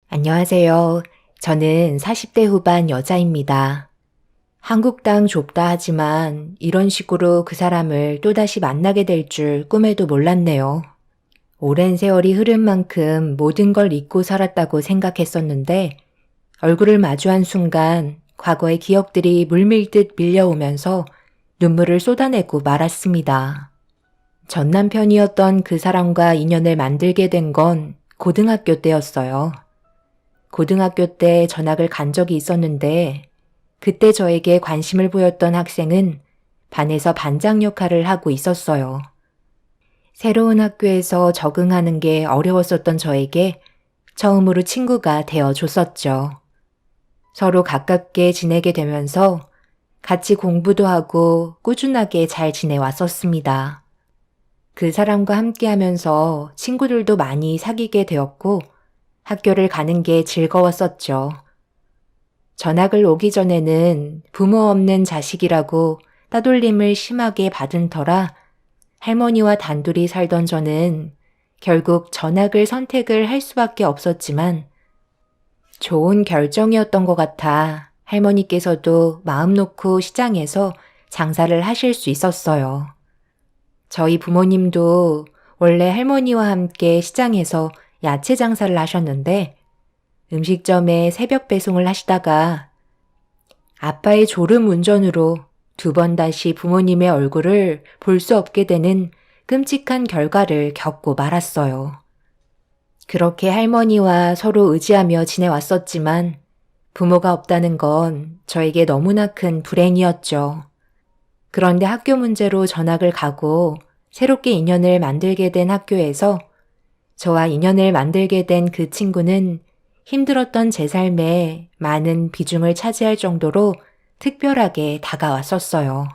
안녕하세요. 저는 40대 후반 여자입니다. 한국 땅 좁다 하지만 이런 식으로 그 사람을 또다시 만나게 될 줄 꿈에도 몰랐네요. 오랜 세월이 흐른 만큼 모든 걸 잊고 살았다고 생각했었는데 얼굴을 마주한 순간 과거의 기억들이 물밀듯 밀려오면서 눈물을 쏟아내고 말았습니다. 전 남편이었던 그 사람과 인연을 만들게 된 건 고등학교 때였어요. 고등학교 때 전학을 간 적이 있었는데 그때 저에게 관심을 보였던 학생은 반에서 반장 역할을 하고 있었어요. 새로운 학교에서 적응하는 게 어려웠었던 저에게 처음으로 친구가 되어줬었죠. 서로 가깝게 지내게 되면서 같이 공부도 하고 꾸준하게 잘 지내왔었습니다. 그 사람과 함께 하면서 친구들도 많이 사귀게 되었고 학교를 가는 게 즐거웠었죠. 전학을 오기 전에는 부모 없는 자식이라고 따돌림을 심하게 받은 터라 할머니와 단둘이 살던 저는 결국 전학을 선택을 할 수밖에 없었지만 좋은 결정이었던 것 같아 할머니께서도 마음 놓고 시장에서 장사를 하실 수 있었어요. 저희 부모님도 원래 할머니와 함께 시장에서 야채 장사를 하셨는데 음식점에 새벽 배송을 하시다가 아빠의 졸음 운전으로 2번 다시 부모님의 얼굴을 볼 수 없게 되는 끔찍한 결과를 겪고 말았어요. 그렇게 할머니와 서로 의지하며 지내왔었지만 부모가 없다는 건 저에게 너무나 큰 불행이었죠. 그런데 학교 문제로 전학을 가고 새롭게 인연을 만들게 된 학교에서 저와 인연을 만들게 된 그 친구는 힘들었던 제 삶에 많은 비중을 차지할 정도로 특별하게 다가왔었어요.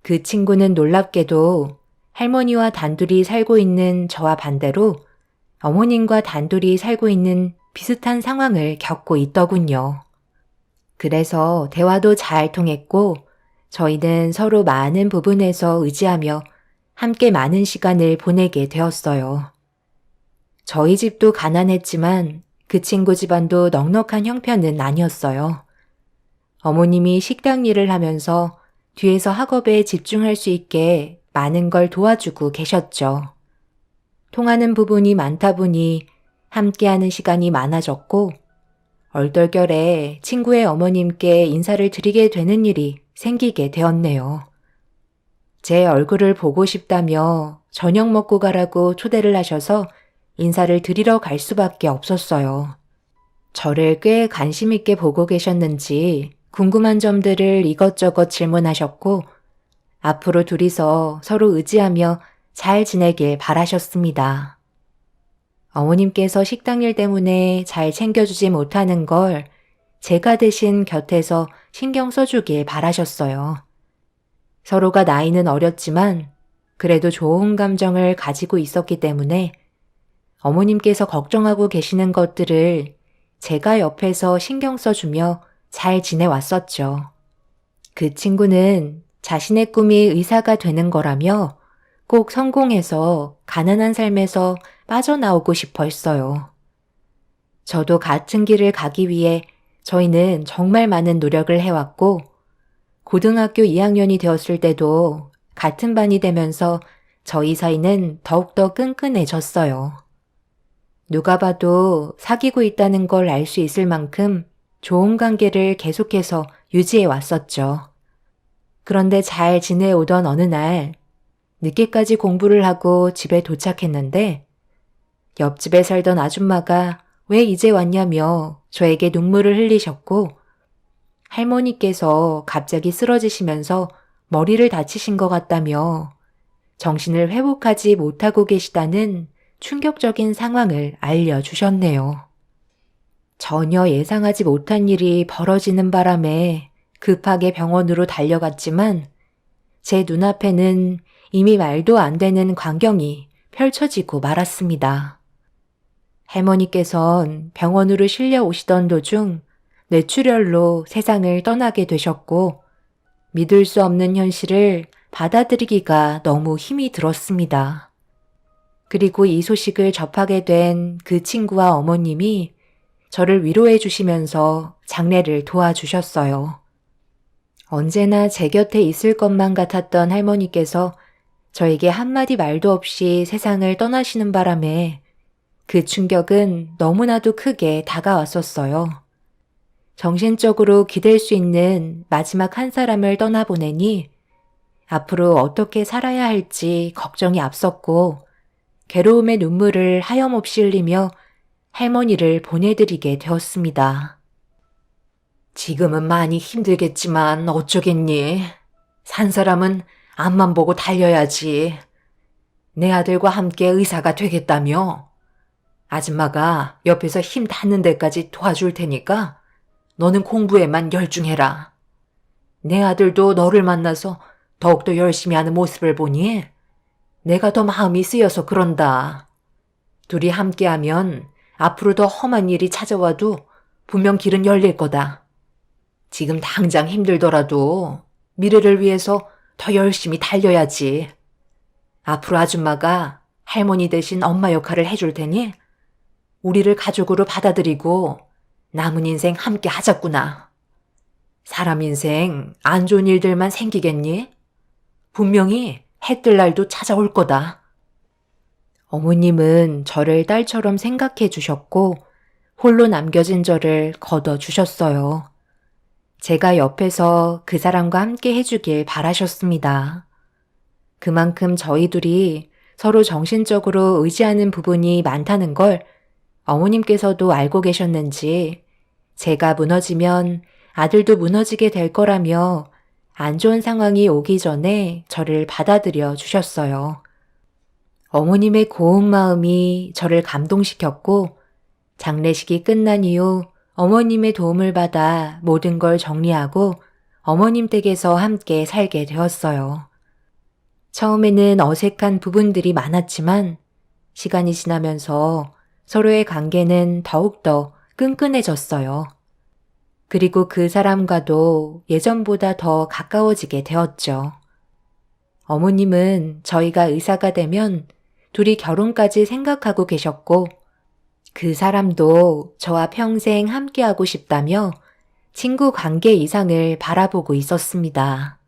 그 친구는 놀랍게도 할머니와 단둘이 살고 있는 저와 반대로 어머님과 단둘이 살고 있는 비슷한 상황을 겪고 있더군요. 그래서 대화도 잘 통했고 저희는 서로 많은 부분에서 의지하며 함께 많은 시간을 보내게 되었어요. 저희 집도 가난했지만 그 친구 집안도 넉넉한 형편은 아니었어요. 어머님이 식당 일을 하면서 뒤에서 학업에 집중할 수 있게 많은 걸 도와주고 계셨죠. 통하는 부분이 많다 보니 함께하는 시간이 많아졌고 얼떨결에 친구의 어머님께 인사를 드리게 되는 일이 생기게 되었네요. 제 얼굴을 보고 싶다며 저녁 먹고 가라고 초대를 하셔서 인사를 드리러 갈 수밖에 없었어요. 저를 꽤 관심 있게 보고 계셨는지 궁금한 점들을 이것저것 질문하셨고 앞으로 둘이서 서로 의지하며 잘 지내길 바라셨습니다. 어머님께서 식당 일 때문에 잘 챙겨주지 못하는 걸 제가 대신 곁에서 신경 써주길 바라셨어요. 서로가 나이는 어렸지만 그래도 좋은 감정을 가지고 있었기 때문에 어머님께서 걱정하고 계시는 것들을 제가 옆에서 신경 써주며 잘 지내왔었죠. 그 친구는 자신의 꿈이 의사가 되는 거라며 꼭 성공해서 가난한 삶에서 빠져나오고 싶어 했어요. 저도 같은 길을 가기 위해 저희는 정말 많은 노력을 해왔고 고등학교 2학년이 되었을 때도 같은 반이 되면서 저희 사이는 더욱더 끈끈해졌어요. 누가 봐도 사귀고 있다는 걸 알 수 있을 만큼 좋은 관계를 계속해서 유지해 왔었죠. 그런데 잘 지내오던 어느 날 늦게까지 공부를 하고 집에 도착했는데 옆집에 살던 아줌마가 왜 이제 왔냐며 저에게 눈물을 흘리셨고 할머니께서 갑자기 쓰러지시면서 머리를 다치신 것 같다며 정신을 회복하지 못하고 계시다는 충격적인 상황을 알려주셨네요. 전혀 예상하지 못한 일이 벌어지는 바람에 급하게 병원으로 달려갔지만 제 눈앞에는 이미 말도 안 되는 광경이 펼쳐지고 말았습니다. 할머니께선 병원으로 실려 오시던 도중 뇌출혈로 세상을 떠나게 되셨고 믿을 수 없는 현실을 받아들이기가 너무 힘이 들었습니다. 그리고 이 소식을 접하게 된 그 친구와 어머님이 저를 위로해 주시면서 장례를 도와주셨어요. 언제나 제 곁에 있을 것만 같았던 할머니께서 저에게 한마디 말도 없이 세상을 떠나시는 바람에 그 충격은 너무나도 크게 다가왔었어요. 정신적으로 기댈 수 있는 마지막 한 사람을 떠나보내니 앞으로 어떻게 살아야 할지 걱정이 앞섰고 괴로움의 눈물을 하염없이 흘리며 할머니를 보내드리게 되었습니다. 지금은 많이 힘들겠지만 어쩌겠니? 산 사람은 앞만 보고 달려야지. 내 아들과 함께 의사가 되겠다며? 아줌마가 옆에서 힘 닿는 데까지 도와줄 테니까 너는 공부에만 열중해라. 내 아들도 너를 만나서 더욱더 열심히 하는 모습을 보니 내가 더 마음이 쓰여서 그런다. 둘이 함께하면 앞으로 더 험한 일이 찾아와도 분명 길은 열릴 거다. 지금 당장 힘들더라도 미래를 위해서 더 열심히 달려야지. 앞으로 아줌마가 할머니 대신 엄마 역할을 해줄 테니 우리를 가족으로 받아들이고 남은 인생 함께 하자꾸나. 사람 인생 안 좋은 일들만 생기겠니? 분명히 해 뜰 날도 찾아올 거다. 어머님은 저를 딸처럼 생각해 주셨고 홀로 남겨진 저를 걷어 주셨어요. 제가 옆에서 그 사람과 함께 해주길 바라셨습니다. 그만큼 저희 둘이 서로 정신적으로 의지하는 부분이 많다는 걸 어머님께서도 알고 계셨는지 제가 무너지면 아들도 무너지게 될 거라며 안 좋은 상황이 오기 전에 저를 받아들여 주셨어요. 어머님의 고운 마음이 저를 감동시켰고 장례식이 끝난 이후 어머님의 도움을 받아 모든 걸 정리하고 어머님 댁에서 함께 살게 되었어요. 처음에는 어색한 부분들이 많았지만 시간이 지나면서 서로의 관계는 더욱더 끈끈해졌어요. 그리고 그 사람과도 예전보다 더 가까워지게 되었죠. 어머님은 저희가 의사가 되면 둘이 결혼까지 생각하고 계셨고 그 사람도 저와 평생 함께하고 싶다며 친구 관계 이상을 바라보고 있었습니다.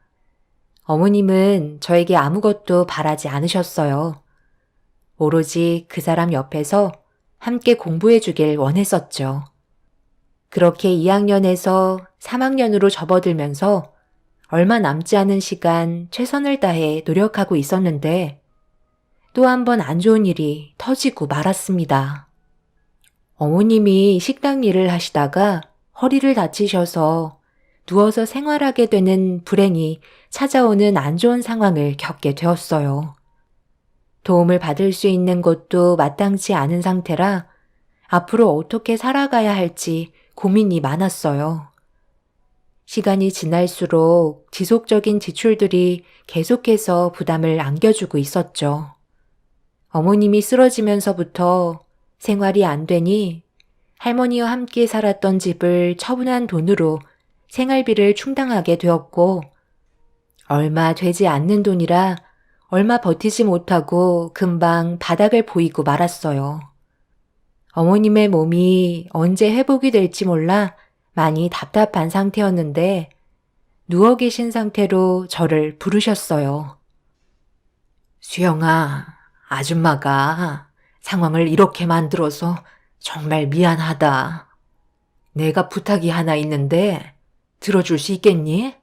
어머님은 저에게 아무것도 바라지 않으셨어요. 오로지 그 사람 옆에서 함께 공부해 주길 원했었죠. 그렇게 2학년에서 3학년으로 접어들면서 얼마 남지 않은 시간 최선을 다해 노력하고 있었는데 또 한 번 안 좋은 일이 터지고 말았습니다. 어머님이 식당 일을 하시다가 허리를 다치셔서 누워서 생활하게 되는 불행이 찾아오는 안 좋은 상황을 겪게 되었어요. 도움을 받을 수 있는 곳도 마땅치 않은 상태라 앞으로 어떻게 살아가야 할지 고민이 많았어요. 시간이 지날수록 지속적인 지출들이 계속해서 부담을 안겨주고 있었죠. 어머님이 쓰러지면서부터 생활이 안 되니 할머니와 함께 살았던 집을 처분한 돈으로 생활비를 충당하게 되었고 얼마 되지 않는 돈이라 얼마 버티지 못하고 금방 바닥을 보이고 말았어요. 어머님의 몸이 언제 회복이 될지 몰라 많이 답답한 상태였는데 누워 계신 상태로 저를 부르셨어요. 수영아, 아줌마가 상황을 이렇게 만들어서 정말 미안하다. 내가 부탁이 하나 있는데 들어줄 수 있겠니?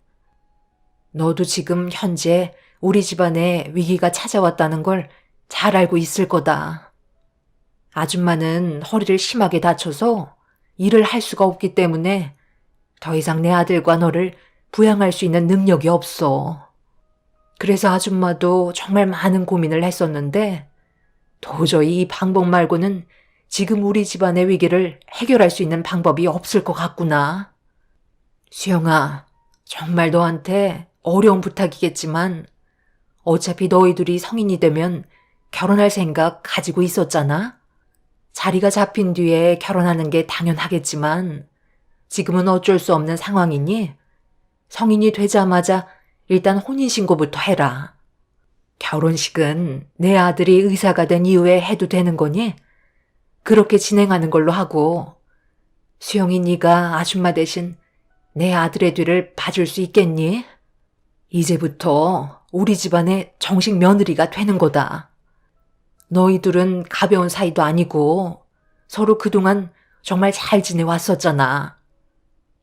너도 지금 현재 우리 집안에 위기가 찾아왔다는 걸 잘 알고 있을 거다. 아줌마는 허리를 심하게 다쳐서 일을 할 수가 없기 때문에 더 이상 내 아들과 너를 부양할 수 있는 능력이 없어. 그래서 아줌마도 정말 많은 고민을 했었는데 도저히 이 방법 말고는 지금 우리 집안의 위기를 해결할 수 있는 방법이 없을 것 같구나. 수영아, 정말 너한테 어려운 부탁이겠지만 어차피 너희들이 성인이 되면 결혼할 생각 가지고 있었잖아? 자리가 잡힌 뒤에 결혼하는 게 당연하겠지만 지금은 어쩔 수 없는 상황이니 성인이 되자마자 일단 혼인신고부터 해라. 결혼식은 내 아들이 의사가 된 이후에 해도 되는 거니? 그렇게 진행하는 걸로 하고 수영이 네가 아줌마 대신 내 아들의 뒤를 봐줄 수 있겠니? 이제부터 우리 집안의 정식 며느리가 되는 거다. 너희들은 가벼운 사이도 아니고 서로 그동안 정말 잘 지내왔었잖아.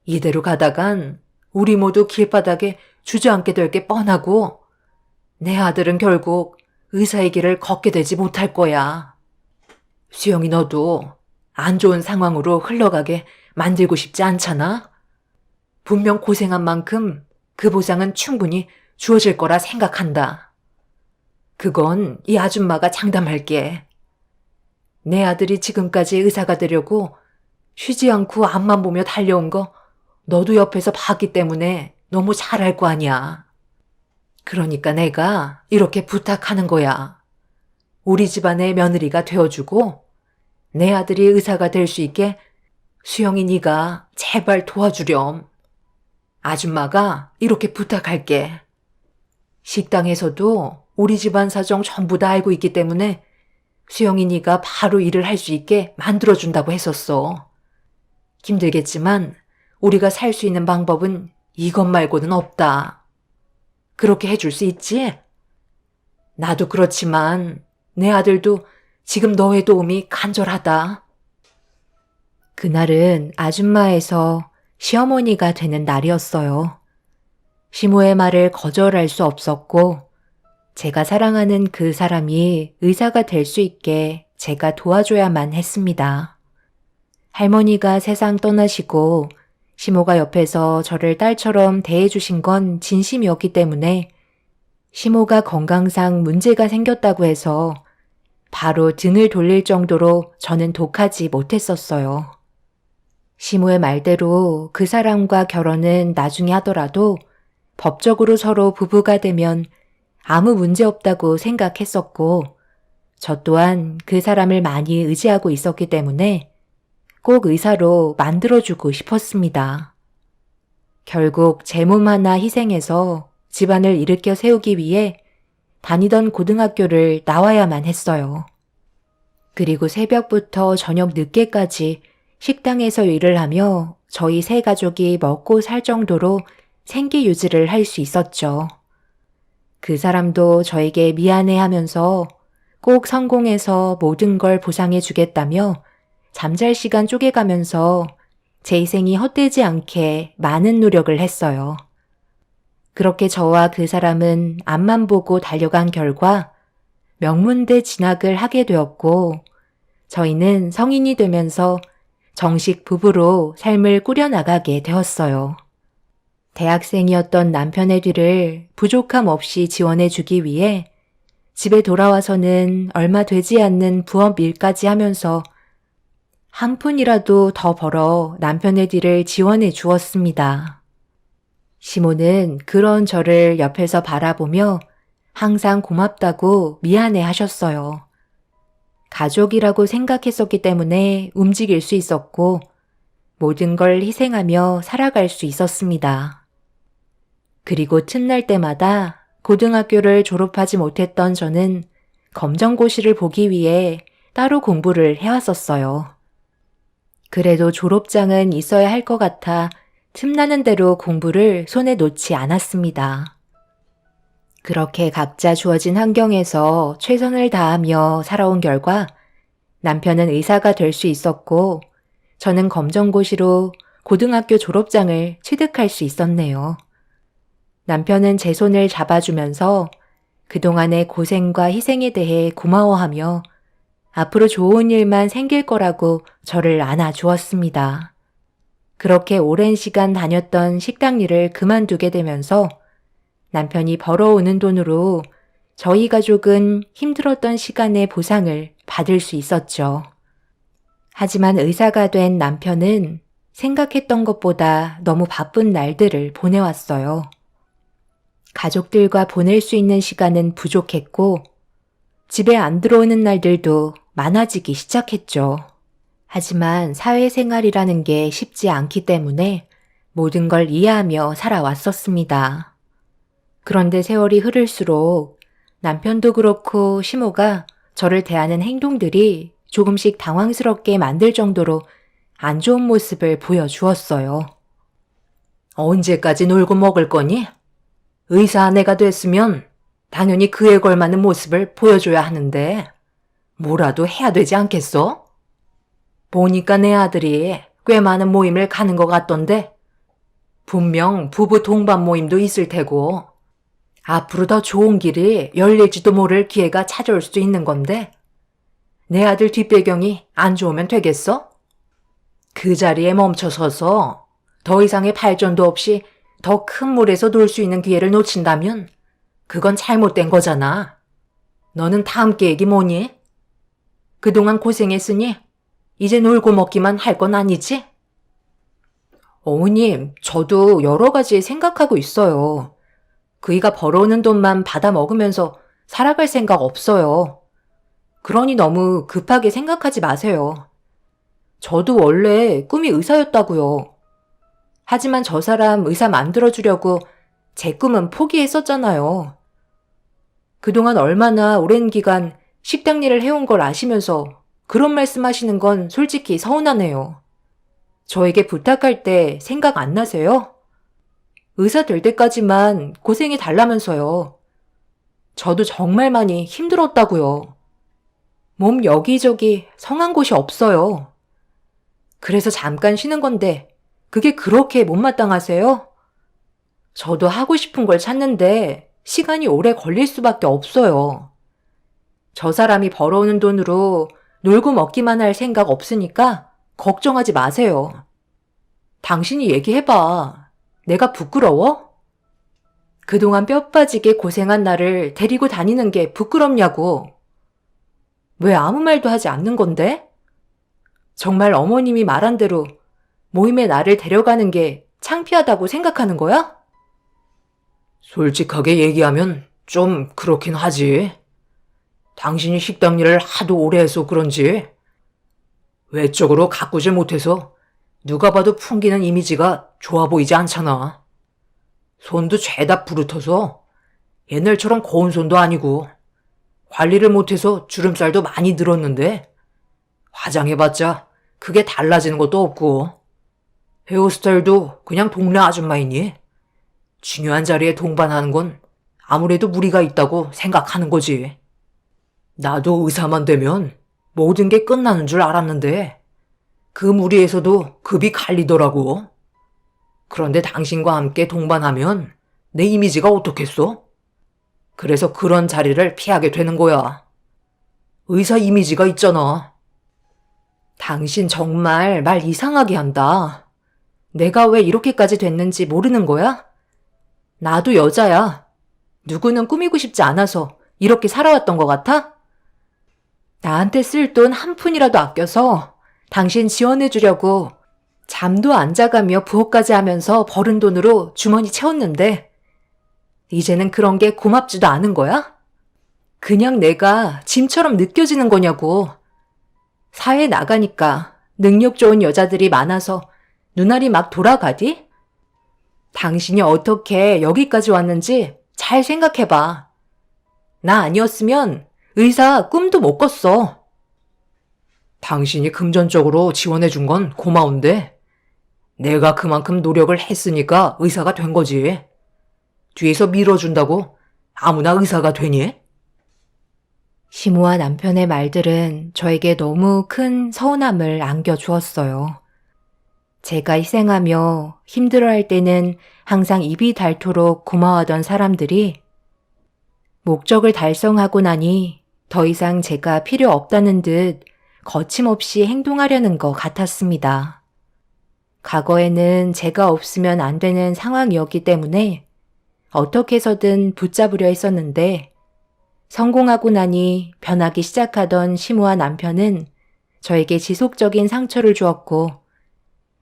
이대로 가다간 우리 모두 길바닥에 주저앉게 될 게 뻔하고 내 아들은 결국 의사의 길을 걷게 되지 못할 거야. 수영이 너도 안 좋은 상황으로 흘러가게 만들고 싶지 않잖아? 분명 고생한 만큼 그 보상은 충분히 주어질 거라 생각한다. 그건 이 아줌마가 장담할게. 내 아들이 지금까지 의사가 되려고 쉬지 않고 앞만 보며 달려온 거 너도 옆에서 봤기 때문에 너무 잘할 거 아니야. 그러니까 내가 이렇게 부탁하는 거야. 우리 집안의 며느리가 되어주고 내 아들이 의사가 될 수 있게 수영이 네가 제발 도와주렴. 아줌마가 이렇게 부탁할게. 식당에서도 우리 집안 사정 전부 다 알고 있기 때문에 수영이 네가 바로 일을 할 수 있게 만들어준다고 했었어. 힘들겠지만 우리가 살 수 있는 방법은 이것 말고는 없다. 그렇게 해줄 수 있지? 나도 그렇지만 내 아들도 지금 너의 도움이 간절하다. 그날은 아줌마에서 시어머니가 되는 날이었어요. 시모의 말을 거절할 수 없었고 제가 사랑하는 그 사람이 의사가 될 수 있게 제가 도와줘야만 했습니다. 할머니가 세상 떠나시고 시모가 옆에서 저를 딸처럼 대해주신 건 진심이었기 때문에 시모가 건강상 문제가 생겼다고 해서 바로 등을 돌릴 정도로 저는 독하지 못했었어요. 시모의 말대로 그 사람과 결혼은 나중에 하더라도 법적으로 서로 부부가 되면 아무 문제 없다고 생각했었고 저 또한 그 사람을 많이 의지하고 있었기 때문에 꼭 의사로 만들어주고 싶었습니다. 결국 제 몸 하나 희생해서 집안을 일으켜 세우기 위해 다니던 고등학교를 나와야만 했어요. 그리고 새벽부터 저녁 늦게까지 식당에서 일을 하며 저희 세 가족이 먹고 살 정도로 생계 유지를 할 수 있었죠. 그 사람도 저에게 미안해하면서 꼭 성공해서 모든 걸 보상해 주겠다며 잠잘 시간 쪼개가면서 제 희생이 헛되지 않게 많은 노력을 했어요. 그렇게 저와 그 사람은 앞만 보고 달려간 결과 명문대 진학을 하게 되었고 저희는 성인이 되면서 정식 부부로 삶을 꾸려나가게 되었어요. 대학생이었던 남편의 뒤를 부족함 없이 지원해주기 위해 집에 돌아와서는 얼마 되지 않는 부업 일까지 하면서 한 푼이라도 더 벌어 남편의 뒤를 지원해 주었습니다. 시모는 그런 저를 옆에서 바라보며 항상 고맙다고 미안해 하셨어요. 가족이라고 생각했었기 때문에 움직일 수 있었고 모든 걸 희생하며 살아갈 수 있었습니다. 그리고 틈날 때마다 고등학교를 졸업하지 못했던 저는 검정고시를 보기 위해 따로 공부를 해왔었어요. 그래도 졸업장은 있어야 할 것 같아 틈나는 대로 공부를 손에 놓지 않았습니다. 그렇게 각자 주어진 환경에서 최선을 다하며 살아온 결과 남편은 의사가 될 수 있었고 저는 검정고시로 고등학교 졸업장을 취득할 수 있었네요. 남편은 제 손을 잡아주면서 그동안의 고생과 희생에 대해 고마워하며 앞으로 좋은 일만 생길 거라고 저를 안아주었습니다. 그렇게 오랜 시간 다녔던 식당 일을 그만두게 되면서 남편이 벌어오는 돈으로 저희 가족은 힘들었던 시간의 보상을 받을 수 있었죠. 하지만 의사가 된 남편은 생각했던 것보다 너무 바쁜 날들을 보내왔어요. 가족들과 보낼 수 있는 시간은 부족했고 집에 안 들어오는 날들도 많아지기 시작했죠. 하지만 사회생활이라는 게 쉽지 않기 때문에 모든 걸 이해하며 살아왔었습니다. 그런데 세월이 흐를수록 남편도 그렇고 시모가 저를 대하는 행동들이 조금씩 당황스럽게 만들 정도로 안 좋은 모습을 보여주었어요. 언제까지 놀고 먹을 거니? 의사 아내가 됐으면 당연히 그에 걸맞는 모습을 보여줘야 하는데 뭐라도 해야 되지 않겠어? 보니까 내 아들이 꽤 많은 모임을 가는 것 같던데 분명 부부 동반 모임도 있을 테고 앞으로 더 좋은 길이 열릴지도 모를 기회가 찾아올 수도 있는 건데 내 아들 뒷배경이 안 좋으면 되겠어? 그 자리에 멈춰서서 더 이상의 발전도 없이 더 큰 물에서 놀 수 있는 기회를 놓친다면 그건 잘못된 거잖아. 너는 다음 계획이 뭐니? 그동안 고생했으니 이제 놀고 먹기만 할 건 아니지? 어머님, 저도 여러 가지 생각하고 있어요. 그이가 벌어오는 돈만 받아 먹으면서 살아갈 생각 없어요. 그러니 너무 급하게 생각하지 마세요. 저도 원래 꿈이 의사였다고요. 하지만 저 사람 의사 만들어주려고 제 꿈은 포기했었잖아요. 그동안 얼마나 오랜 기간 식당 일을 해온 걸 아시면서 그런 말씀하시는 건 솔직히 서운하네요. 저에게 부탁할 때 생각 안 나세요? 의사 될 때까지만 고생해 달라면서요. 저도 정말 많이 힘들었다고요. 몸 여기저기 성한 곳이 없어요. 그래서 잠깐 쉬는 건데 그게 그렇게 못마땅하세요? 저도 하고 싶은 걸 찾는데 시간이 오래 걸릴 수밖에 없어요. 저 사람이 벌어오는 돈으로 놀고 먹기만 할 생각 없으니까 걱정하지 마세요. 당신이 얘기해봐. 내가 부끄러워? 그동안 뼈 빠지게 고생한 나를 데리고 다니는 게 부끄럽냐고. 왜 아무 말도 하지 않는 건데? 정말 어머님이 말한 대로 모임에 나를 데려가는 게 창피하다고 생각하는 거야? 솔직하게 얘기하면 좀 그렇긴 하지. 당신이 식당 일을 하도 오래 해서 그런지 외적으로 가꾸질 못해서 누가 봐도 풍기는 이미지가 좋아 보이지 않잖아. 손도 죄다 부르터서 옛날처럼 고운 손도 아니고 관리를 못해서 주름살도 많이 늘었는데 화장해봤자 그게 달라지는 것도 없고 헤어스타일도 그냥 동네 아줌마이니 중요한 자리에 동반하는 건 아무래도 무리가 있다고 생각하는 거지. 나도 의사만 되면 모든 게 끝나는 줄 알았는데 그 무리에서도 급이 갈리더라고. 그런데 당신과 함께 동반하면 내 이미지가 어떻겠어? 그래서 그런 자리를 피하게 되는 거야. 의사 이미지가 있잖아. 당신 정말 말 이상하게 한다. 내가 왜 이렇게까지 됐는지 모르는 거야? 나도 여자야. 누구는 꾸미고 싶지 않아서 이렇게 살아왔던 것 같아? 나한테 쓸 돈 한 푼이라도 아껴서 당신 지원해주려고 잠도 안 자가며 부업까지 하면서 벌은 돈으로 주머니 채웠는데 이제는 그런 게 고맙지도 않은 거야? 그냥 내가 짐처럼 느껴지는 거냐고. 사회에 나가니까 능력 좋은 여자들이 많아서 눈알이 막 돌아가디? 당신이 어떻게 여기까지 왔는지 잘 생각해봐. 나 아니었으면 의사 꿈도 못 꿨어. 당신이 금전적으로 지원해준 건 고마운데 내가 그만큼 노력을 했으니까 의사가 된 거지. 뒤에서 밀어준다고 아무나 의사가 되니? 시모와 남편의 말들은 저에게 너무 큰 서운함을 안겨주었어요. 제가 희생하며 힘들어할 때는 항상 입이 닳도록 고마워하던 사람들이 목적을 달성하고 나니 더 이상 제가 필요 없다는 듯 거침없이 행동하려는 것 같았습니다. 과거에는 제가 없으면 안 되는 상황이었기 때문에 어떻게 해서든 붙잡으려 했었는데 성공하고 나니 변하기 시작하던 시모와 남편은 저에게 지속적인 상처를 주었고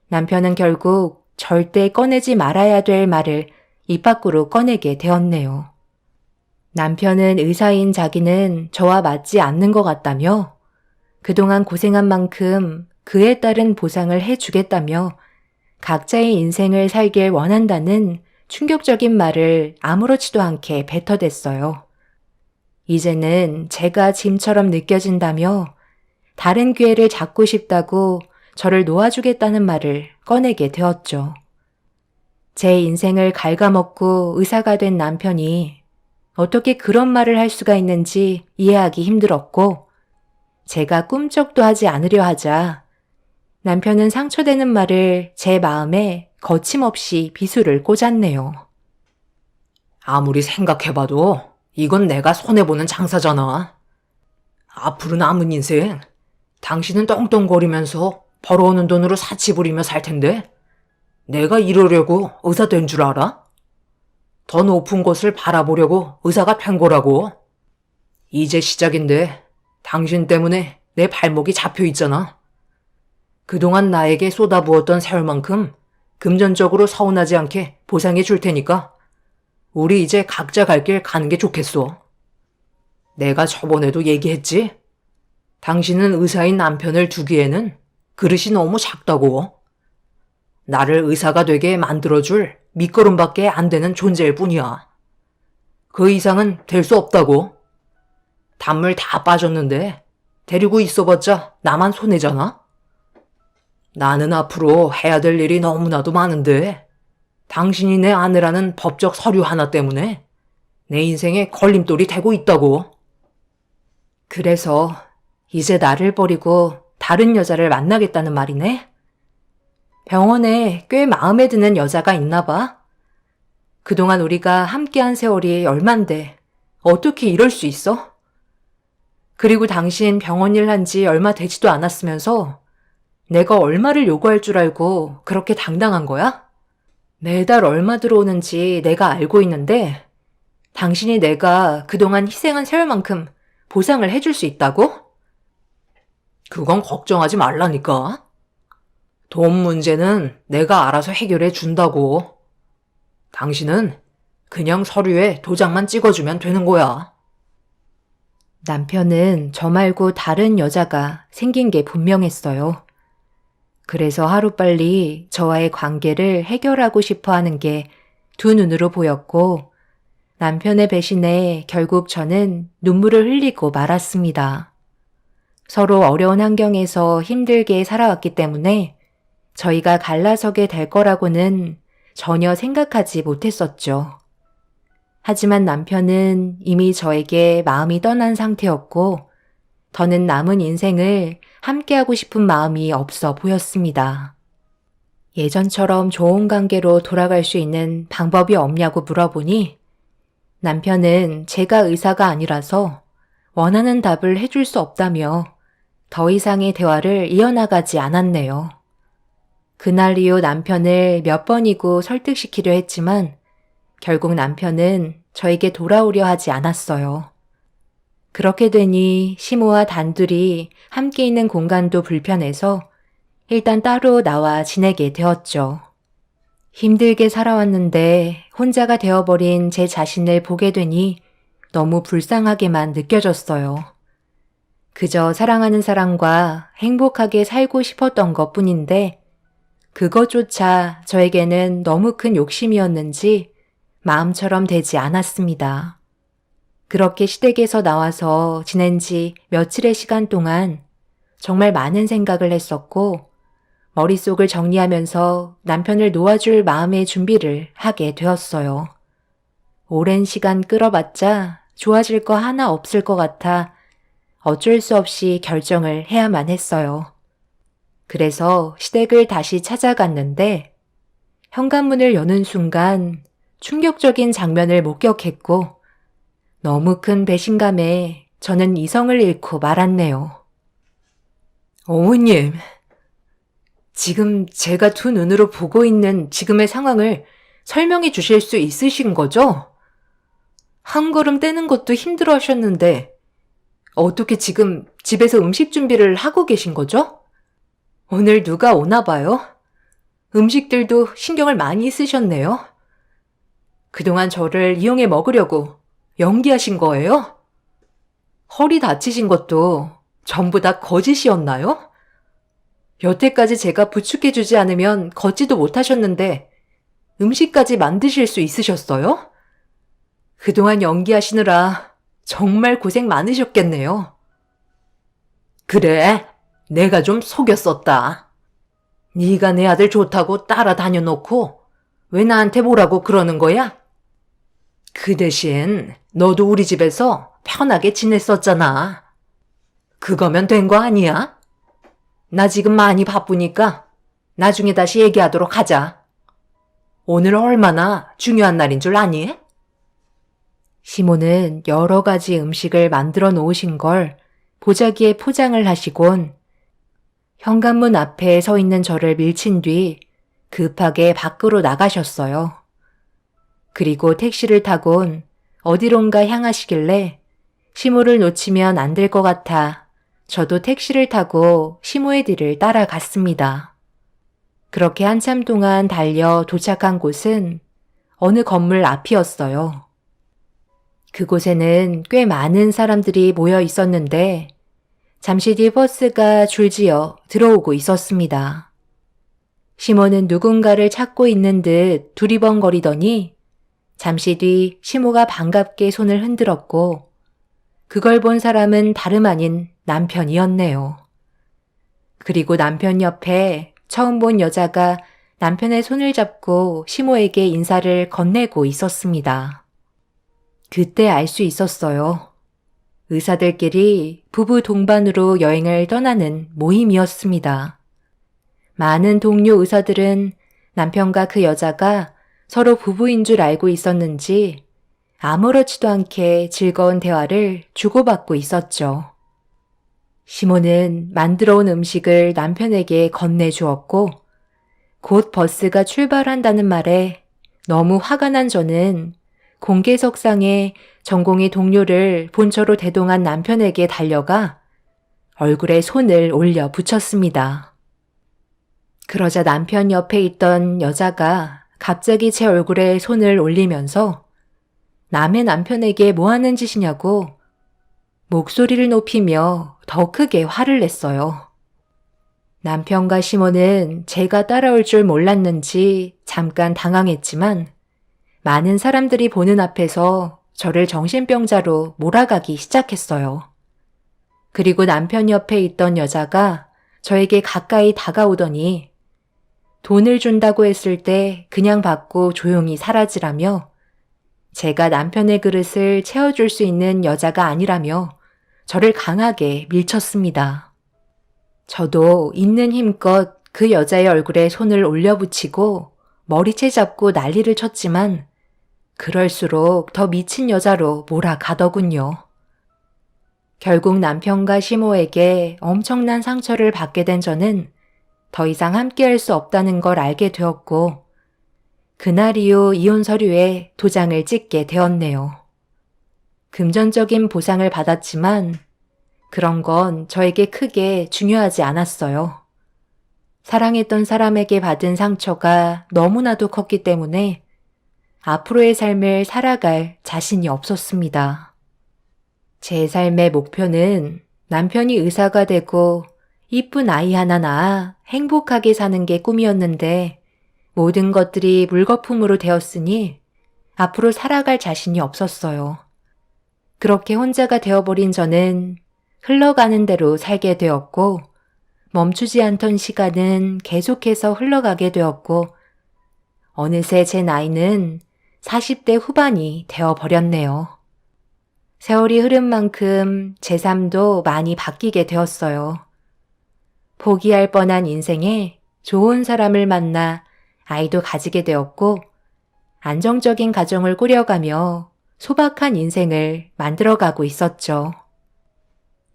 남편은 결국 절대 꺼내지 말아야 될 말을 입 밖으로 꺼내게 되었네요. 남편은 의사인 자기는 저와 맞지 않는 것 같다며 그동안 고생한 만큼 그에 따른 보상을 해주겠다며 각자의 인생을 살길 원한다는 충격적인 말을 아무렇지도 않게 뱉어댔어요. 이제는 제가 짐처럼 느껴진다며 다른 기회를 잡고 싶다고 저를 놓아주겠다는 말을 꺼내게 되었죠. 제 인생을 갉아먹고 의사가 된 남편이 어떻게 그런 말을 할 수가 있는지 이해하기 힘들었고, 제가 꿈쩍도 하지 않으려 하자 남편은 상처되는 말을 제 마음에 거침없이 비수를 꽂았네요. 아무리 생각해봐도 이건 내가 손해보는 장사잖아. 앞으로 남은 인생 당신은 떵떵거리면서 벌어오는 돈으로 사치 부리며 살 텐데 내가 이러려고 의사 된 줄 알아? 더 높은 곳을 바라보려고 의사가 된 거라고. 이제 시작인데 당신 때문에 내 발목이 잡혀 있잖아. 그동안 나에게 쏟아부었던 세월만큼 금전적으로 서운하지 않게 보상해 줄 테니까 우리 이제 각자 갈 길 가는 게 좋겠어. 내가 저번에도 얘기했지? 당신은 의사인 남편을 두기에는 그릇이 너무 작다고. 나를 의사가 되게 만들어줄 밑거름밖에 안 되는 존재일 뿐이야. 그 이상은 될 수 없다고. 단물 다 빠졌는데 데리고 있어봤자 나만 손해잖아. 나는 앞으로 해야 될 일이 너무나도 많은데 당신이 내 아내라는 법적 서류 하나 때문에 내 인생에 걸림돌이 되고 있다고. 그래서 이제 나를 버리고 다른 여자를 만나겠다는 말이네? 병원에 꽤 마음에 드는 여자가 있나 봐. 그동안 우리가 함께한 세월이 얼만데 어떻게 이럴 수 있어? 그리고 당신 병원 일 한 지 얼마 되지도 않았으면서 내가 얼마를 요구할 줄 알고 그렇게 당당한 거야? 매달 얼마 들어오는지 내가 알고 있는데 당신이 내가 그동안 희생한 세월만큼 보상을 해줄 수 있다고? 그건 걱정하지 말라니까. 돈 문제는 내가 알아서 해결해 준다고. 당신은 그냥 서류에 도장만 찍어주면 되는 거야. 남편은 저 말고 다른 여자가 생긴 게 분명했어요. 그래서 하루빨리 저와의 관계를 해결하고 싶어 하는 게 두 눈으로 보였고, 남편의 배신에 결국 저는 눈물을 흘리고 말았습니다. 서로 어려운 환경에서 힘들게 살아왔기 때문에 저희가 갈라서게 될 거라고는 전혀 생각하지 못했었죠. 하지만 남편은 이미 저에게 마음이 떠난 상태였고, 더는 남은 인생을 함께하고 싶은 마음이 없어 보였습니다. 예전처럼 좋은 관계로 돌아갈 수 있는 방법이 없냐고 물어보니 남편은 제가 의사가 아니라서 원하는 답을 해줄 수 없다며 더 이상의 대화를 이어나가지 않았네요. 그날 이후 남편을 몇 번이고 설득시키려 했지만 결국 남편은 저에게 돌아오려 하지 않았어요. 그렇게 되니 시모와 단둘이 함께 있는 공간도 불편해서 일단 따로 나와 지내게 되었죠. 힘들게 살아왔는데 혼자가 되어버린 제 자신을 보게 되니 너무 불쌍하게만 느껴졌어요. 그저 사랑하는 사람과 행복하게 살고 싶었던 것 뿐인데 그것조차 저에게는 너무 큰 욕심이었는지 마음처럼 되지 않았습니다. 그렇게 시댁에서 나와서 지낸 지 며칠의 시간 동안 정말 많은 생각을 했었고 머릿속을 정리하면서 남편을 놓아줄 마음의 준비를 하게 되었어요. 오랜 시간 끌어봤자 좋아질 거 하나 없을 것 같아 어쩔 수 없이 결정을 해야만 했어요. 그래서 시댁을 다시 찾아갔는데 현관문을 여는 순간 충격적인 장면을 목격했고 너무 큰 배신감에 저는 이성을 잃고 말았네요. 어머님, 지금 제가 두 눈으로 보고 있는 지금의 상황을 설명해 주실 수 있으신 거죠? 한 걸음 떼는 것도 힘들어 하셨는데 어떻게 지금 집에서 음식 준비를 하고 계신 거죠? 오늘 누가 오나 봐요? 음식들도 신경을 많이 쓰셨네요. 그동안 저를 이용해 먹으려고 연기하신 거예요? 허리 다치신 것도 전부 다 거짓이었나요? 여태까지 제가 부축해주지 않으면 걷지도 못하셨는데 음식까지 만드실 수 있으셨어요? 그동안 연기하시느라 정말 고생 많으셨겠네요. 그래, 내가 좀 속였었다. 네가 내 아들 좋다고 따라다녀 놓고 왜 나한테 뭐라고 그러는 거야? 그 대신 너도 우리 집에서 편하게 지냈었잖아. 그거면 된 거 아니야? 나 지금 많이 바쁘니까 나중에 다시 얘기하도록 하자. 오늘 얼마나 중요한 날인 줄 아니? 시몬은 여러 가지 음식을 만들어 놓으신 걸 보자기에 포장을 하시곤 현관문 앞에 서 있는 저를 밀친 뒤 급하게 밖으로 나가셨어요. 그리고 택시를 타곤 어디론가 향하시길래 시모를 놓치면 안 될 것 같아 저도 택시를 타고 시모의 뒤를 따라갔습니다. 그렇게 한참 동안 달려 도착한 곳은 어느 건물 앞이었어요. 그곳에는 꽤 많은 사람들이 모여 있었는데 잠시 뒤 버스가 줄지어 들어오고 있었습니다. 시모는 누군가를 찾고 있는 듯 두리번거리더니 잠시 뒤 시모가 반갑게 손을 흔들었고 그걸 본 사람은 다름 아닌 남편이었네요. 그리고 남편 옆에 처음 본 여자가 남편의 손을 잡고 시모에게 인사를 건네고 있었습니다. 그때 알 수 있었어요. 의사들끼리 부부 동반으로 여행을 떠나는 모임이었습니다. 많은 동료 의사들은 남편과 그 여자가 서로 부부인 줄 알고 있었는지 아무렇지도 않게 즐거운 대화를 주고받고 있었죠. 시모는 만들어 온 음식을 남편에게 건네주었고 곧 버스가 출발한다는 말에 너무 화가 난 저는 공개석상에 전공의 동료를 본처로 대동한 남편에게 달려가 얼굴에 손을 올려 붙였습니다. 그러자 남편 옆에 있던 여자가 갑자기 제 얼굴에 손을 올리면서 남의 남편에게 뭐 하는 짓이냐고 목소리를 높이며 더 크게 화를 냈어요. 남편과 시모는 제가 따라올 줄 몰랐는지 잠깐 당황했지만 많은 사람들이 보는 앞에서 저를 정신병자로 몰아가기 시작했어요. 그리고 남편 옆에 있던 여자가 저에게 가까이 다가오더니 돈을 준다고 했을 때 그냥 받고 조용히 사라지라며 제가 남편의 그릇을 채워줄 수 있는 여자가 아니라며 저를 강하게 밀쳤습니다. 저도 있는 힘껏 그 여자의 얼굴에 손을 올려붙이고 머리채 잡고 난리를 쳤지만 그럴수록 더 미친 여자로 몰아가더군요. 결국 남편과 시모에게 엄청난 상처를 받게 된 저는 더 이상 함께할 수 없다는 걸 알게 되었고 그날 이후 이혼 서류에 도장을 찍게 되었네요. 금전적인 보상을 받았지만 그런 건 저에게 크게 중요하지 않았어요. 사랑했던 사람에게 받은 상처가 너무나도 컸기 때문에 앞으로의 삶을 살아갈 자신이 없었습니다. 제 삶의 목표는 남편이 의사가 되고 이쁜 아이 하나 낳아 행복하게 사는 게 꿈이었는데 모든 것들이 물거품으로 되었으니 앞으로 살아갈 자신이 없었어요. 그렇게 혼자가 되어버린 저는 흘러가는 대로 살게 되었고 멈추지 않던 시간은 계속해서 흘러가게 되었고 어느새 제 나이는 40대 후반이 되어버렸네요. 세월이 흐른 만큼 제 삶도 많이 바뀌게 되었어요. 포기할 뻔한 인생에 좋은 사람을 만나 아이도 가지게 되었고 안정적인 가정을 꾸려가며 소박한 인생을 만들어가고 있었죠.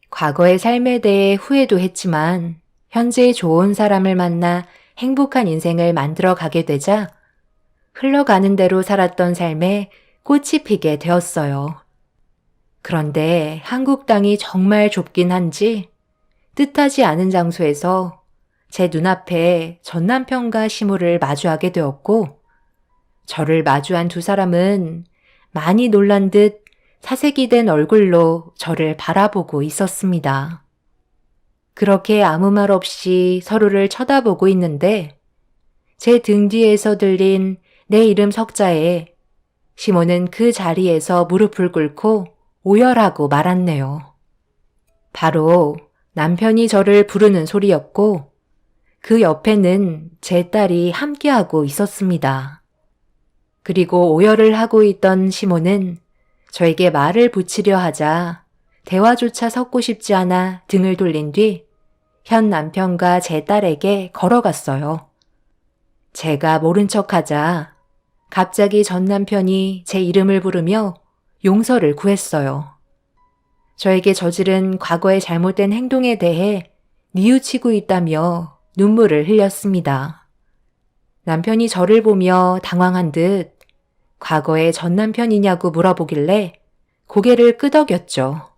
과거의 삶에 대해 후회도 했지만 현재의 좋은 사람을 만나 행복한 인생을 만들어가게 되자 흘러가는 대로 살았던 삶에 꽃이 피게 되었어요. 그런데 한국 땅이 정말 좁긴 한지 뜻하지 않은 장소에서 제 눈앞에 전 남편과 시모를 마주하게 되었고 저를 마주한 두 사람은 많이 놀란 듯 사색이 된 얼굴로 저를 바라보고 있었습니다. 그렇게 아무 말 없이 서로를 쳐다보고 있는데 제 등 뒤에서 들린 내 이름 석자에 시모는 그 자리에서 무릎을 꿇고 오열하고 말았네요. 바로 남편이 저를 부르는 소리였고 그 옆에는 제 딸이 함께하고 있었습니다. 그리고 오열을 하고 있던 시모는 저에게 말을 붙이려 하자 대화조차 섞고 싶지 않아 등을 돌린 뒤 현 남편과 제 딸에게 걸어갔어요. 제가 모른 척하자 갑자기 전 남편이 제 이름을 부르며 용서를 구했어요. 저에게 저지른 과거의 잘못된 행동에 대해 뉘우치고 있다며 눈물을 흘렸습니다. 남편이 저를 보며 당황한 듯 과거의 전 남편이냐고 물어보길래 고개를 끄덕였죠.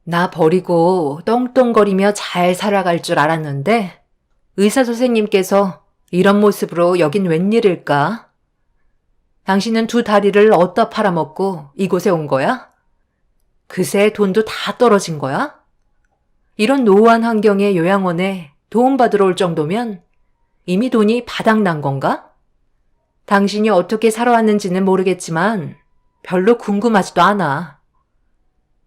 나 버리고 떵떵거리며 잘 살아갈 줄 알았는데 의사 선생님께서 이런 모습으로 여긴 웬일일까? 당신은 두 다리를 어디다 팔아먹고 이곳에 온 거야? 그새 돈도 다 떨어진 거야? 이런 노후한 환경의 요양원에 도움받으러 올 정도면 이미 돈이 바닥난 건가? 당신이 어떻게 살아왔는지는 모르겠지만 별로 궁금하지도 않아.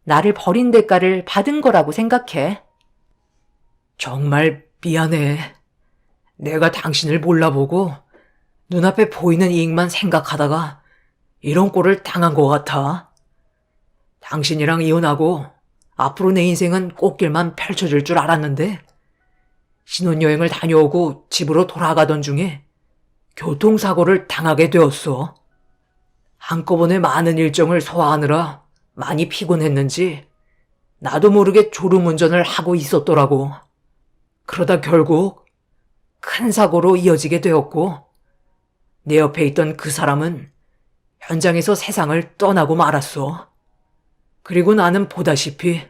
나를 버린 대가를 받은 거라고 생각해. 정말 미안해. 내가 당신을 몰라보고 눈앞에 보이는 이익만 생각하다가 이런 꼴을 당한 것 같아. 당신이랑 이혼하고 앞으로 내 인생은 꽃길만 펼쳐질 줄 알았는데 신혼여행을 다녀오고 집으로 돌아가던 중에 교통사고를 당하게 되었어. 한꺼번에 많은 일정을 소화하느라 많이 피곤했는지 나도 모르게 졸음운전을 하고 있었더라고. 그러다 결국 큰 사고로 이어지게 되었고 내 옆에 있던 그 사람은 현장에서 세상을 떠나고 말았어. 그리고 나는 보다시피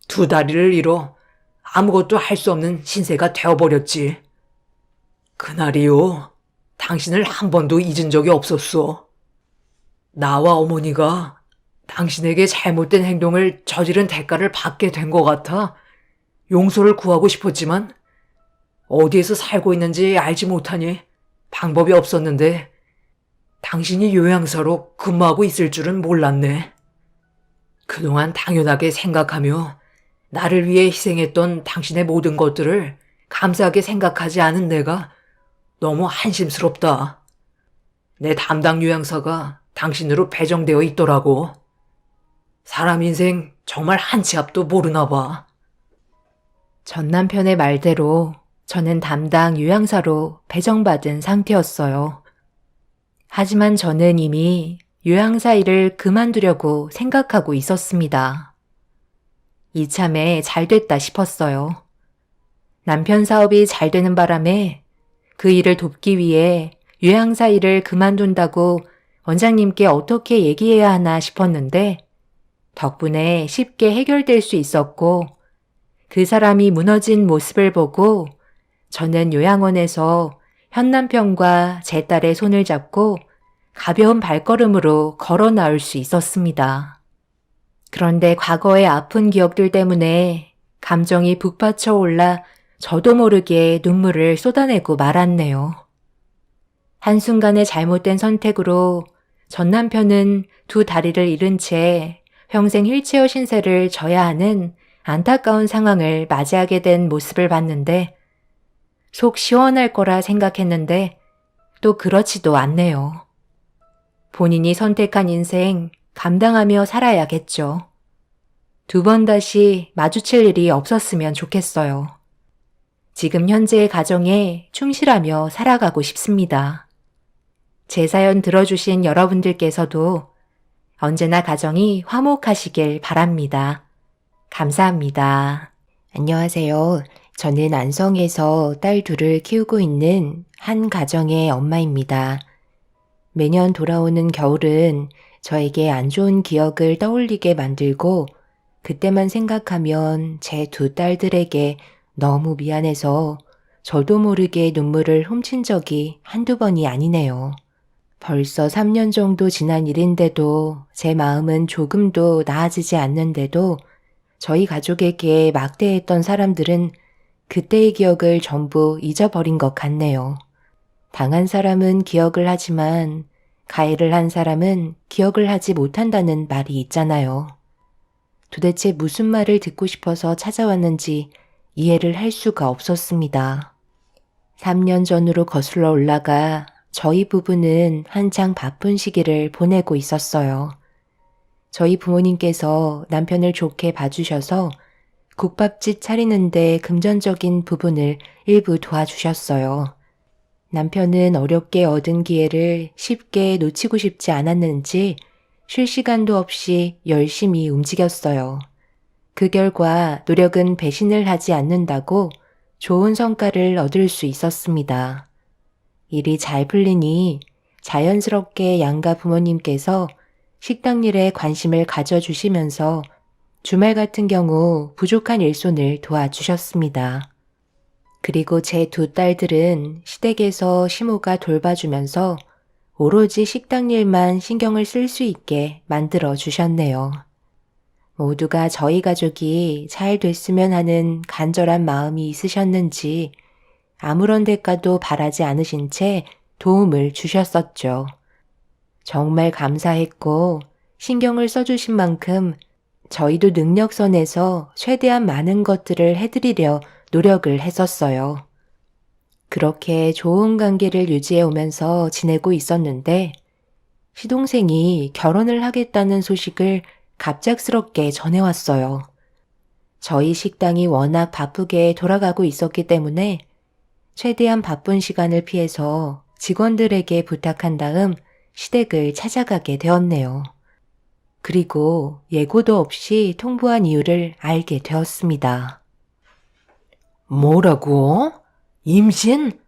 두 다리를 잃어 아무것도 할 수 없는 신세가 되어버렸지. 그날 이후 당신을 한 번도 잊은 적이 없었어. 나와 어머니가 당신에게 잘못된 행동을 저지른 대가를 받게 된 것 같아 용서를 구하고 싶었지만 어디에서 살고 있는지 알지 못하니 방법이 없었는데 당신이 요양사로 근무하고 있을 줄은 몰랐네. 그동안 당연하게 생각하며 나를 위해 희생했던 당신의 모든 것들을 감사하게 생각하지 않은 내가 너무 한심스럽다. 내 담당 요양사가 당신으로 배정되어 있더라고. 사람 인생 정말 한 치 앞도 모르나 봐. 전 남편의 말대로 저는 담당 요양사로 배정받은 상태였어요. 하지만 저는 이미 요양사 일을 그만두려고 생각하고 있었습니다. 이참에 잘 됐다 싶었어요. 남편 사업이 잘 되는 바람에 그 일을 돕기 위해 요양사 일을 그만둔다고 원장님께 어떻게 얘기해야 하나 싶었는데 덕분에 쉽게 해결될 수 있었고 그 사람이 무너진 모습을 보고 저는 요양원에서 현 남편과 제 딸의 손을 잡고 가벼운 발걸음으로 걸어 나올 수 있었습니다. 그런데 과거의 아픈 기억들 때문에 감정이 북받쳐 올라 저도 모르게 눈물을 쏟아내고 말았네요. 한순간의 잘못된 선택으로 전 남편은 두 다리를 잃은 채 평생 휠체어 신세를 져야 하는 안타까운 상황을 맞이하게 된 모습을 봤는데 속 시원할 거라 생각했는데 또 그렇지도 않네요. 본인이 선택한 인생 감당하며 살아야겠죠. 두 번 다시 마주칠 일이 없었으면 좋겠어요. 지금 현재의 가정에 충실하며 살아가고 싶습니다. 제 사연 들어주신 여러분들께서도 언제나 가정이 화목하시길 바랍니다. 감사합니다. 안녕하세요. 저는 안성에서 딸 둘을 키우고 있는 한 가정의 엄마입니다. 매년 돌아오는 겨울은 저에게 안 좋은 기억을 떠올리게 만들고 그때만 생각하면 제 두 딸들에게 너무 미안해서 저도 모르게 눈물을 훔친 적이 한두 번이 아니네요. 벌써 3년 정도 지난 일인데도 제 마음은 조금도 나아지지 않는데도 저희 가족에게 막대했던 사람들은 그때의 기억을 전부 잊어버린 것 같네요. 당한 사람은 기억을 하지만 가해를 한 사람은 기억을 하지 못한다는 말이 있잖아요. 도대체 무슨 말을 듣고 싶어서 찾아왔는지 이해를 할 수가 없었습니다. 3년 전으로 거슬러 올라가 저희 부부는 한창 바쁜 시기를 보내고 있었어요. 저희 부모님께서 남편을 좋게 봐주셔서 국밥집 차리는데 금전적인 부분을 일부 도와주셨어요. 남편은 어렵게 얻은 기회를 쉽게 놓치고 싶지 않았는지 쉴 시간도 없이 열심히 움직였어요. 그 결과 노력은 배신을 하지 않는다고 좋은 성과를 얻을 수 있었습니다. 일이 잘 풀리니 자연스럽게 양가 부모님께서 식당 일에 관심을 가져주시면서 주말 같은 경우 부족한 일손을 도와주셨습니다. 그리고 제 두 딸들은 시댁에서 시모가 돌봐주면서 오로지 식당 일만 신경을 쓸 수 있게 만들어 주셨네요. 모두가 저희 가족이 잘 됐으면 하는 간절한 마음이 있으셨는지 아무런 대가도 바라지 않으신 채 도움을 주셨었죠. 정말 감사했고 신경을 써주신 만큼 저희도 능력선에서 최대한 많은 것들을 해드리려 노력을 했었어요. 그렇게 좋은 관계를 유지해 오면서 지내고 있었는데 시동생이 결혼을 하겠다는 소식을 갑작스럽게 전해왔어요. 저희 식당이 워낙 바쁘게 돌아가고 있었기 때문에 최대한 바쁜 시간을 피해서 직원들에게 부탁한 다음 시댁을 찾아가게 되었네요. 그리고 예고도 없이 통보한 이유를 알게 되었습니다. 뭐라고? 임신?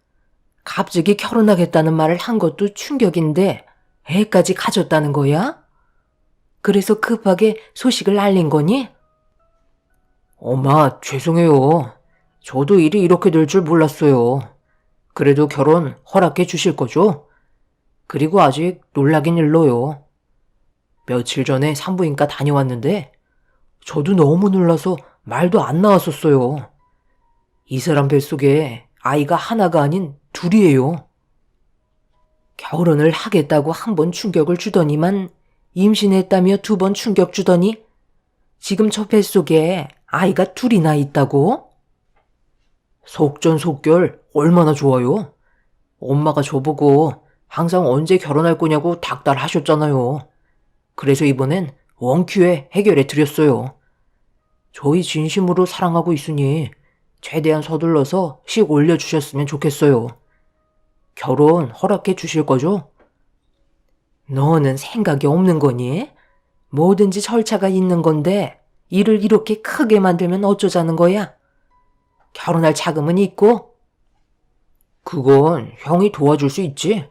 갑자기 결혼하겠다는 말을 한 것도 충격인데 애까지 가졌다는 거야? 그래서 급하게 소식을 알린 거니? 엄마, 죄송해요. 저도 일이 이렇게 될 줄 몰랐어요. 그래도 결혼 허락해 주실 거죠? 그리고 아직 놀라긴 일러요. 며칠 전에 산부인과 다녀왔는데 저도 너무 놀라서 말도 안 나왔었어요. 이 사람 뱃속에 아이가 하나가 아닌 둘이에요. 결혼을 하겠다고 한 번 충격을 주더니만 임신했다며 두 번 충격 주더니 지금 저 뱃속에 아이가 둘이나 있다고? 속전속결 얼마나 좋아요. 엄마가 저보고 항상 언제 결혼할 거냐고 닥달하셨잖아요. 그래서 이번엔 원큐에 해결해 드렸어요. 저희 진심으로 사랑하고 있으니 최대한 서둘러서 식 올려주셨으면 좋겠어요. 결혼 허락해 주실 거죠? 너는 생각이 없는 거니? 뭐든지 절차가 있는 건데 일을 이렇게 크게 만들면 어쩌자는 거야? 결혼할 자금은 있고? 그건 형이 도와줄 수 있지.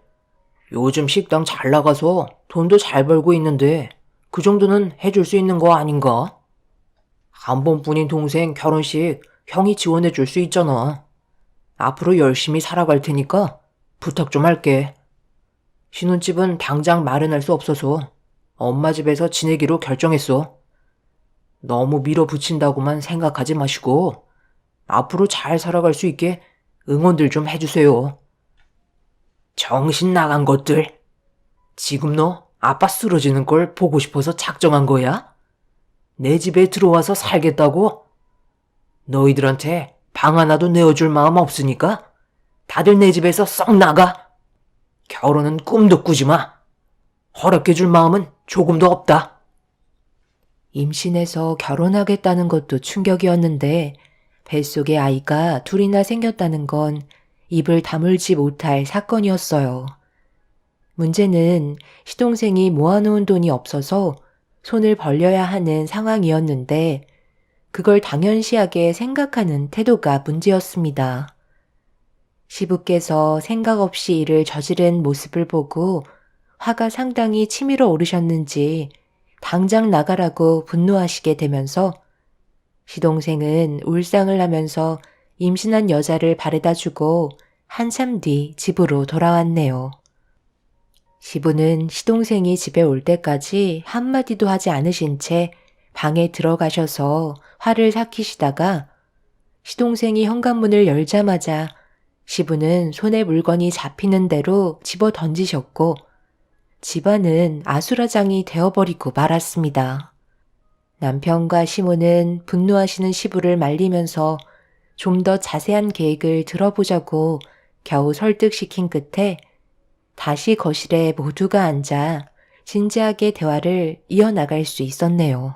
요즘 식당 잘 나가서 돈도 잘 벌고 있는데 그 정도는 해줄 수 있는 거 아닌가? 한 번뿐인 동생 결혼식 형이 지원해 줄 수 있잖아. 앞으로 열심히 살아갈 테니까 부탁 좀 할게. 신혼집은 당장 마련할 수 없어서 엄마 집에서 지내기로 결정했어. 너무 밀어붙인다고만 생각하지 마시고 앞으로 잘 살아갈 수 있게 응원들 좀 해주세요. 정신 나간 것들. 지금 너 아빠 쓰러지는 걸 보고 싶어서 작정한 거야? 내 집에 들어와서 살겠다고? 너희들한테 방 하나도 내어줄 마음 없으니까 다들 내 집에서 썩 나가. 결혼은 꿈도 꾸지 마. 허락해줄 마음은 조금도 없다. 임신해서 결혼하겠다는 것도 충격이었는데 뱃속에 아이가 둘이나 생겼다는 건 입을 다물지 못할 사건이었어요. 문제는 시동생이 모아놓은 돈이 없어서 손을 벌려야 하는 상황이었는데 그걸 당연시하게 생각하는 태도가 문제였습니다. 시부께서 생각 없이 일을 저지른 모습을 보고 화가 상당히 치밀어 오르셨는지 당장 나가라고 분노하시게 되면서 시동생은 울상을 하면서 임신한 여자를 바래다 주고 한참 뒤 집으로 돌아왔네요. 시부는 시동생이 집에 올 때까지 한마디도 하지 않으신 채 방에 들어가셔서 화를 삭히시다가 시동생이 현관문을 열자마자 시부는 손에 물건이 잡히는 대로 집어 던지셨고 집안은 아수라장이 되어버리고 말았습니다. 남편과 시모는 분노하시는 시부를 말리면서 좀 더 자세한 계획을 들어보자고 겨우 설득시킨 끝에 다시 거실에 모두가 앉아 진지하게 대화를 이어나갈 수 있었네요.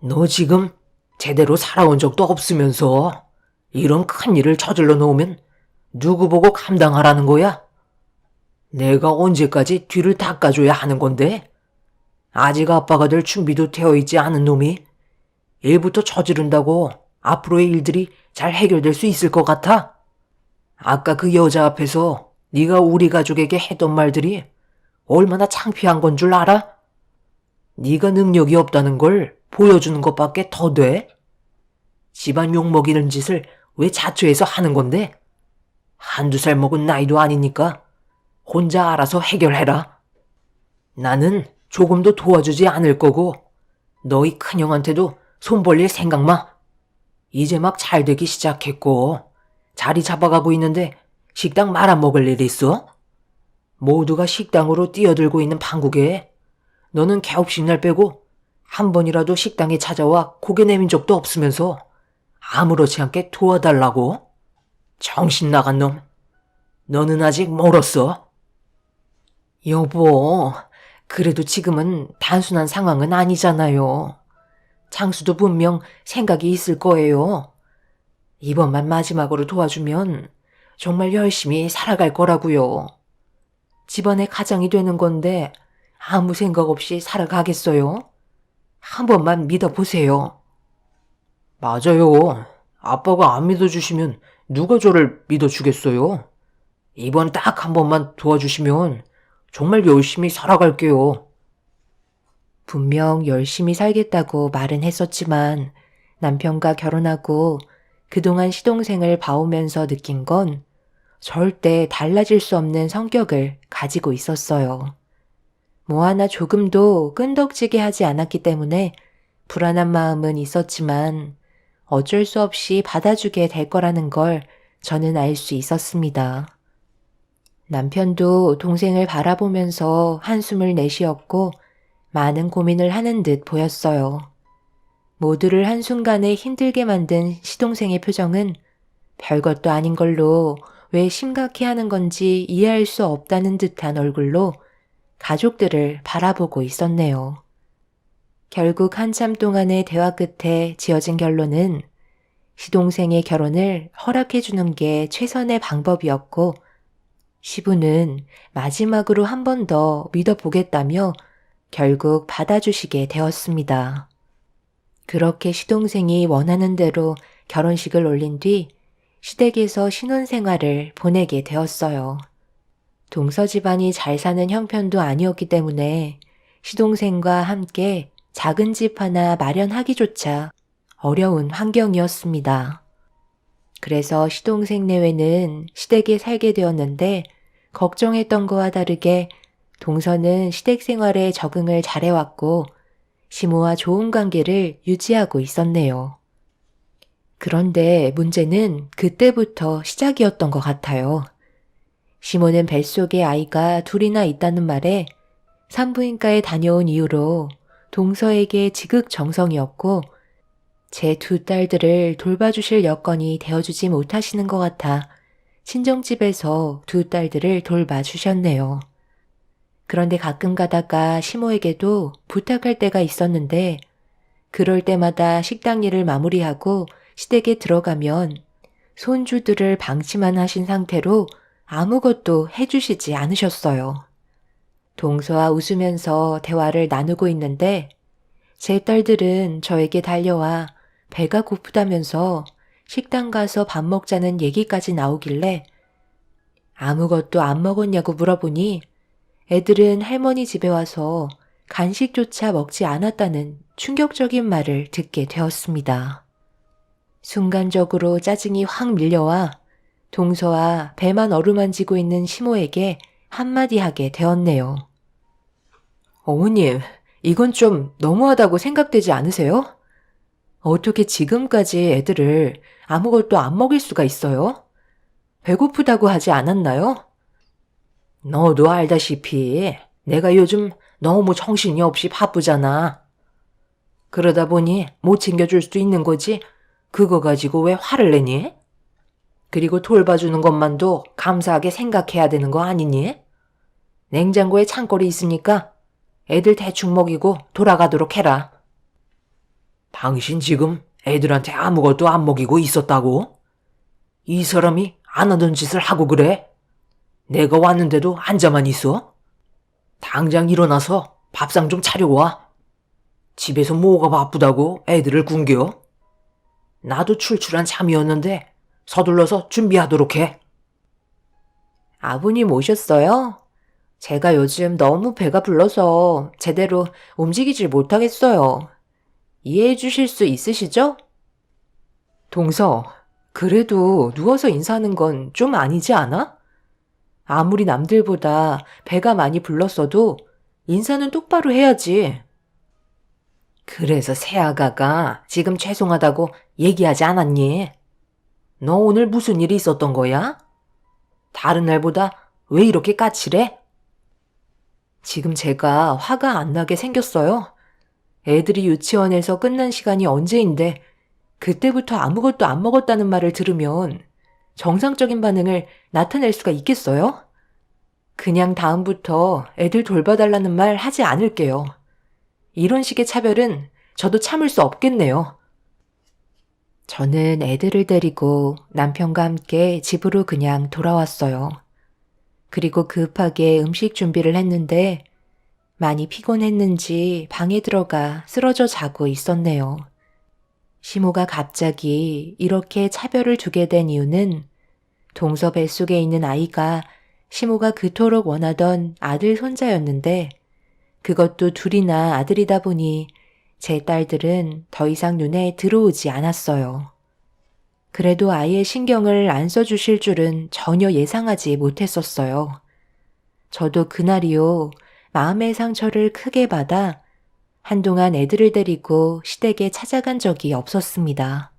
너 지금 제대로 살아온 적도 없으면서 이런 큰 일을 저질러 놓으면 누구 보고 감당하라는 거야? 내가 언제까지 뒤를 닦아줘야 하는 건데? 아직 아빠가 될 준비도 되어 있지 않은 놈이 일부터 저지른다고 앞으로의 일들이 잘 해결될 수 있을 것 같아? 아까 그 여자 앞에서 네가 우리 가족에게 했던 말들이 얼마나 창피한 건 줄 알아? 네가 능력이 없다는 걸 보여주는 것밖에 더 돼? 집안 욕먹이는 짓을 왜 자초해서 하는 건데? 한두 살 먹은 나이도 아니니까 혼자 알아서 해결해라. 나는 조금도 도와주지 않을 거고 너희 큰형한테도 손 벌릴 생각 마. 이제 막 잘 되기 시작했고 자리 잡아가고 있는데 식당 말아먹을 일 있어? 모두가 식당으로 뛰어들고 있는 판국에 너는 개업식 날 빼고 한 번이라도 식당에 찾아와 고개 내민 적도 없으면서 아무렇지 않게 도와달라고? 정신 나간 놈. 너는 아직 멀었어. 여보, 그래도 지금은 단순한 상황은 아니잖아요. 장수도 분명 생각이 있을 거예요. 이번만 마지막으로 도와주면 정말 열심히 살아갈 거라고요. 집안의 가장이 되는 건데 아무 생각 없이 살아가겠어요? 한 번만 믿어보세요. 맞아요. 아빠가 안 믿어주시면 누가 저를 믿어주겠어요? 이번 딱 한 번만 도와주시면 정말 열심히 살아갈게요. 분명 열심히 살겠다고 말은 했었지만 남편과 결혼하고 그동안 시동생을 봐오면서 느낀 건 절대 달라질 수 없는 성격을 가지고 있었어요. 뭐 하나 조금도 끈덕지게 하지 않았기 때문에 불안한 마음은 있었지만 어쩔 수 없이 받아주게 될 거라는 걸 저는 알 수 있었습니다. 남편도 동생을 바라보면서 한숨을 내쉬었고 많은 고민을 하는 듯 보였어요. 모두를 한순간에 힘들게 만든 시동생의 표정은 별것도 아닌 걸로 왜 심각해하는 건지 이해할 수 없다는 듯한 얼굴로 가족들을 바라보고 있었네요. 결국 한참 동안의 대화 끝에 지어진 결론은 시동생의 결혼을 허락해주는 게 최선의 방법이었고 시부는 마지막으로 한 번 더 믿어보겠다며 결국 받아주시게 되었습니다. 그렇게 시동생이 원하는 대로 결혼식을 올린 뒤 시댁에서 신혼생활을 보내게 되었어요. 동서 집안이 잘 사는 형편도 아니었기 때문에 시동생과 함께 작은 집 하나 마련하기조차 어려운 환경이었습니다. 그래서 시동생 내외는 시댁에 살게 되었는데 걱정했던 거와 다르게 동서는 시댁 생활에 적응을 잘해왔고 시모와 좋은 관계를 유지하고 있었네요. 그런데 문제는 그때부터 시작이었던 것 같아요. 시모는 뱃속에 아이가 둘이나 있다는 말에 산부인과에 다녀온 이후로 동서에게 지극정성이었고 제 두 딸들을 돌봐주실 여건이 되어주지 못하시는 것 같아 친정집에서 두 딸들을 돌봐주셨네요. 그런데 가끔 가다가 시모에게도 부탁할 때가 있었는데 그럴 때마다 식당 일을 마무리하고 시댁에 들어가면 손주들을 방치만 하신 상태로 아무것도 해주시지 않으셨어요. 동서와 웃으면서 대화를 나누고 있는데 제 딸들은 저에게 달려와 배가 고프다면서 식당 가서 밥 먹자는 얘기까지 나오길래 아무것도 안 먹었냐고 물어보니 애들은 할머니 집에 와서 간식조차 먹지 않았다는 충격적인 말을 듣게 되었습니다. 순간적으로 짜증이 확 밀려와 동서와 배만 어루만지고 있는 시모에게 한마디 하게 되었네요. 어머님, 이건 좀 너무하다고 생각되지 않으세요? 어떻게 지금까지 애들을 아무것도 안 먹일 수가 있어요? 배고프다고 하지 않았나요? 너도 알다시피 내가 요즘 너무 정신이 없이 바쁘잖아. 그러다 보니 못 챙겨줄 수도 있는 거지 그거 가지고 왜 화를 내니? 그리고 돌봐주는 것만도 감사하게 생각해야 되는 거 아니니? 냉장고에 창거리 있으니까 애들 대충 먹이고 돌아가도록 해라. 당신 지금 애들한테 아무것도 안 먹이고 있었다고? 이 사람이 안 하던 짓을 하고 그래? 내가 왔는데도 앉아만 있어? 당장 일어나서 밥상 좀 차려와. 집에서 뭐가 바쁘다고 애들을 굶겨? 나도 출출한 잠이었는데 서둘러서 준비하도록 해. 아버님 오셨어요? 제가 요즘 너무 배가 불러서 제대로 움직이질 못하겠어요. 이해해 주실 수 있으시죠? 동서, 그래도 누워서 인사하는 건 좀 아니지 않아? 아무리 남들보다 배가 많이 불렀어도 인사는 똑바로 해야지. 그래서 새아가가 지금 죄송하다고 얘기하지 않았니? 너 오늘 무슨 일이 있었던 거야? 다른 날보다 왜 이렇게 까칠해? 지금 제가 화가 안 나게 생겼어요. 애들이 유치원에서 끝난 시간이 언제인데 그때부터 아무것도 안 먹었다는 말을 들으면 정상적인 반응을 나타낼 수가 있겠어요? 그냥 다음부터 애들 돌봐달라는 말 하지 않을게요. 이런 식의 차별은 저도 참을 수 없겠네요. 저는 애들을 데리고 남편과 함께 집으로 그냥 돌아왔어요. 그리고 급하게 음식 준비를 했는데 많이 피곤했는지 방에 들어가 쓰러져 자고 있었네요. 시모가 갑자기 이렇게 차별을 두게 된 이유는 동서 뱃속에 있는 아이가 시모가 그토록 원하던 아들 손자였는데 그것도 둘이나 아들이다 보니 제 딸들은 더 이상 눈에 들어오지 않았어요. 그래도 아이의 신경을 안 써주실 줄은 전혀 예상하지 못했었어요. 저도 그날이요, 마음의 상처를 크게 받아 한동안 애들을 데리고 시댁에 찾아간 적이 없었습니다.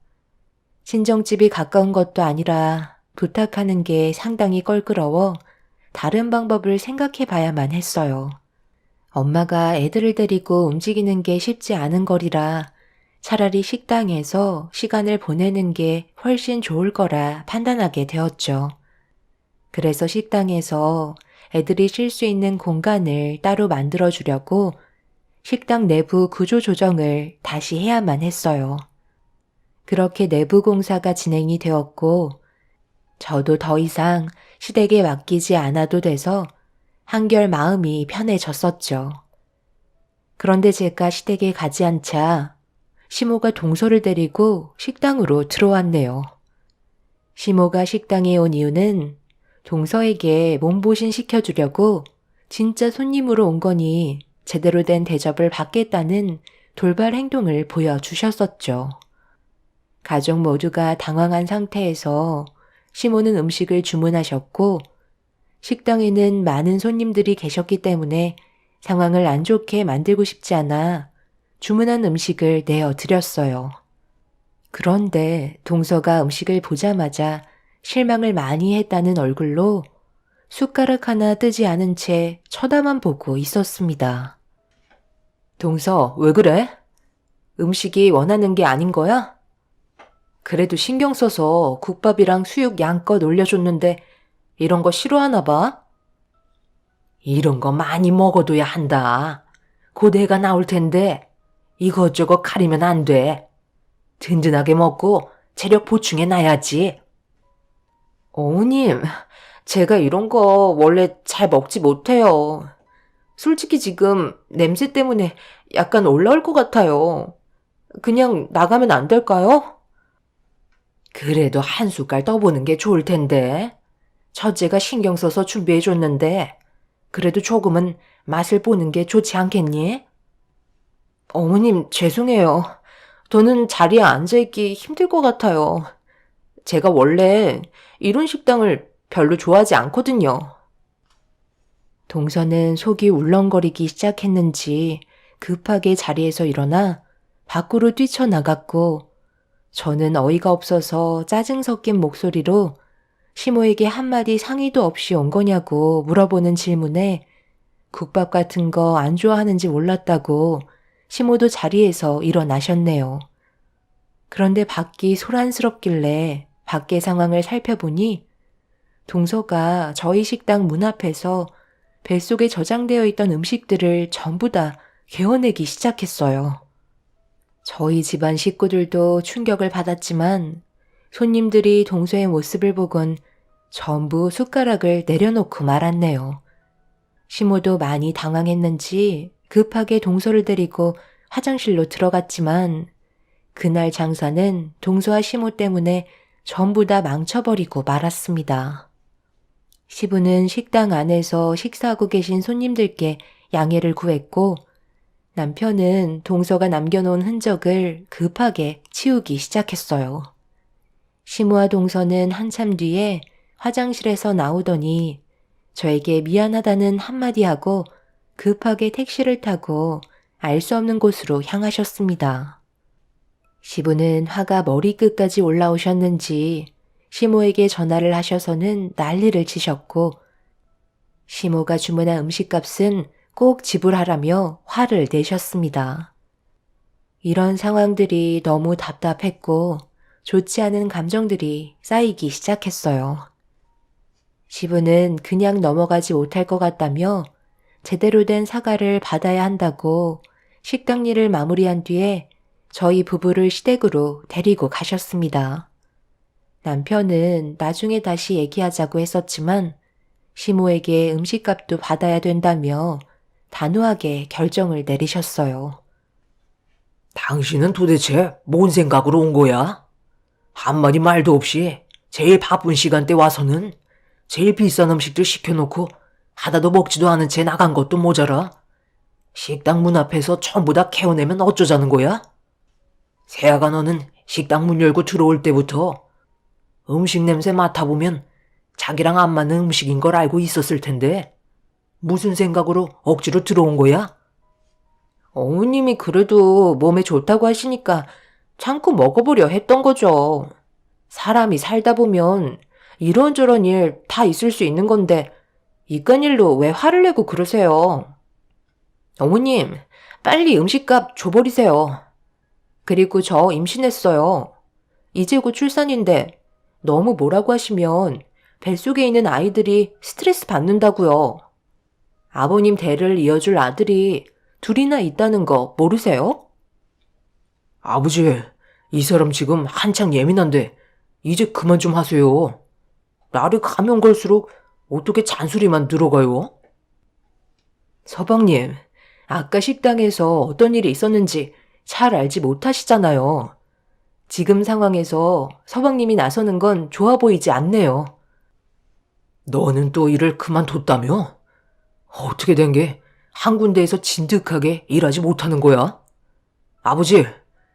친정집이 가까운 것도 아니라 부탁하는 게 상당히 껄끄러워 다른 방법을 생각해 봐야만 했어요. 엄마가 애들을 데리고 움직이는 게 쉽지 않은 거리라 차라리 식당에서 시간을 보내는 게 훨씬 좋을 거라 판단하게 되었죠. 그래서 식당에서 애들이 쉴 수 있는 공간을 따로 만들어 주려고 식당 내부 구조 조정을 다시 해야만 했어요. 그렇게 내부 공사가 진행이 되었고 저도 더 이상 시댁에 맡기지 않아도 돼서 한결 마음이 편해졌었죠. 그런데 제가 시댁에 가지 않자 시모가 동서를 데리고 식당으로 들어왔네요. 시모가 식당에 온 이유는 동서에게 몸보신 시켜주려고 진짜 손님으로 온 거니 제대로 된 대접을 받겠다는 돌발 행동을 보여주셨었죠. 가족 모두가 당황한 상태에서 시모는 음식을 주문하셨고 식당에는 많은 손님들이 계셨기 때문에 상황을 안 좋게 만들고 싶지 않아 주문한 음식을 내어드렸어요. 그런데 동서가 음식을 보자마자 실망을 많이 했다는 얼굴로 숟가락 하나 뜨지 않은 채 쳐다만 보고 있었습니다. 동서, 왜 그래? 음식이 원하는 게 아닌 거야? 그래도 신경 써서 국밥이랑 수육 양껏 올려줬는데 이런 거 싫어하나 봐? 이런 거 많이 먹어둬야 한다. 곧 애가 나올 텐데 이것저것 가리면 안 돼. 든든하게 먹고 체력 보충해 놔야지. 어머님, 제가 이런 거 원래 잘 먹지 못해요. 솔직히 지금 냄새 때문에 약간 올라올 것 같아요. 그냥 나가면 안 될까요? 그래도 한 숟갈 떠보는 게 좋을 텐데. 첫째가 신경 써서 준비해줬는데 그래도 조금은 맛을 보는 게 좋지 않겠니? 어머님, 죄송해요. 저는 자리에 앉아있기 힘들 것 같아요. 제가 원래 이런 식당을 별로 좋아하지 않거든요. 동서는 속이 울렁거리기 시작했는지 급하게 자리에서 일어나 밖으로 뛰쳐나갔고 저는 어이가 없어서 짜증 섞인 목소리로 시모에게 한마디 상의도 없이 온 거냐고 물어보는 질문에 국밥 같은 거 안 좋아하는지 몰랐다고 시모도 자리에서 일어나셨네요. 그런데 밖이 소란스럽길래 밖의 상황을 살펴보니 동서가 저희 식당 문 앞에서 뱃속에 저장되어 있던 음식들을 전부 다 개어내기 시작했어요. 저희 집안 식구들도 충격을 받았지만 손님들이 동서의 모습을 보곤 전부 숟가락을 내려놓고 말았네요. 시모도 많이 당황했는지 급하게 동서를 데리고 화장실로 들어갔지만 그날 장사는 동서와 시모 때문에 전부 다 망쳐버리고 말았습니다. 시부는 식당 안에서 식사하고 계신 손님들께 양해를 구했고 남편은 동서가 남겨놓은 흔적을 급하게 치우기 시작했어요. 시모와 동서는 한참 뒤에 화장실에서 나오더니 저에게 미안하다는 한마디 하고 급하게 택시를 타고 알 수 없는 곳으로 향하셨습니다. 시부는 화가 머리끝까지 올라오셨는지 시모에게 전화를 하셔서는 난리를 치셨고 시모가 주문한 음식값은 꼭 지불하라며 화를 내셨습니다. 이런 상황들이 너무 답답했고 좋지 않은 감정들이 쌓이기 시작했어요. 시부는 그냥 넘어가지 못할 것 같다며 제대로 된 사과를 받아야 한다고 식당 일을 마무리한 뒤에 저희 부부를 시댁으로 데리고 가셨습니다. 남편은 나중에 다시 얘기하자고 했었지만 시모에게 음식값도 받아야 된다며 단호하게 결정을 내리셨어요. 당신은 도대체 뭔 생각으로 온 거야? 한마디 말도 없이 제일 바쁜 시간대 와서는 제일 비싼 음식들 시켜놓고 하나도 먹지도 않은 채 나간 것도 모자라 식당 문 앞에서 전부 다 캐어내면 어쩌자는 거야? 세아가 너는 식당 문 열고 들어올 때부터 음식 냄새 맡아보면 자기랑 안 맞는 음식인 걸 알고 있었을 텐데 무슨 생각으로 억지로 들어온 거야? 어머님이 그래도 몸에 좋다고 하시니까 참고 먹어보려 했던 거죠. 사람이 살다 보면 이런저런 일 다 있을 수 있는 건데 이깟 일로 왜 화를 내고 그러세요? 어머님, 빨리 음식값 줘버리세요. 그리고 저 임신했어요. 이제 곧 출산인데 너무 뭐라고 하시면 뱃속에 있는 아이들이 스트레스 받는다고요. 아버님 대를 이어줄 아들이 둘이나 있다는 거 모르세요? 아버지, 이 사람 지금 한창 예민한데 이제 그만 좀 하세요. 날이 가면 갈수록 어떻게 잔소리만 늘어가요? 서방님, 아까 식당에서 어떤 일이 있었는지 잘 알지 못하시잖아요. 지금 상황에서 서방님이 나서는 건 좋아 보이지 않네요. 너는 또 일을 그만뒀다며? 어떻게 된 게 한 군데에서 진득하게 일하지 못하는 거야? 아버지,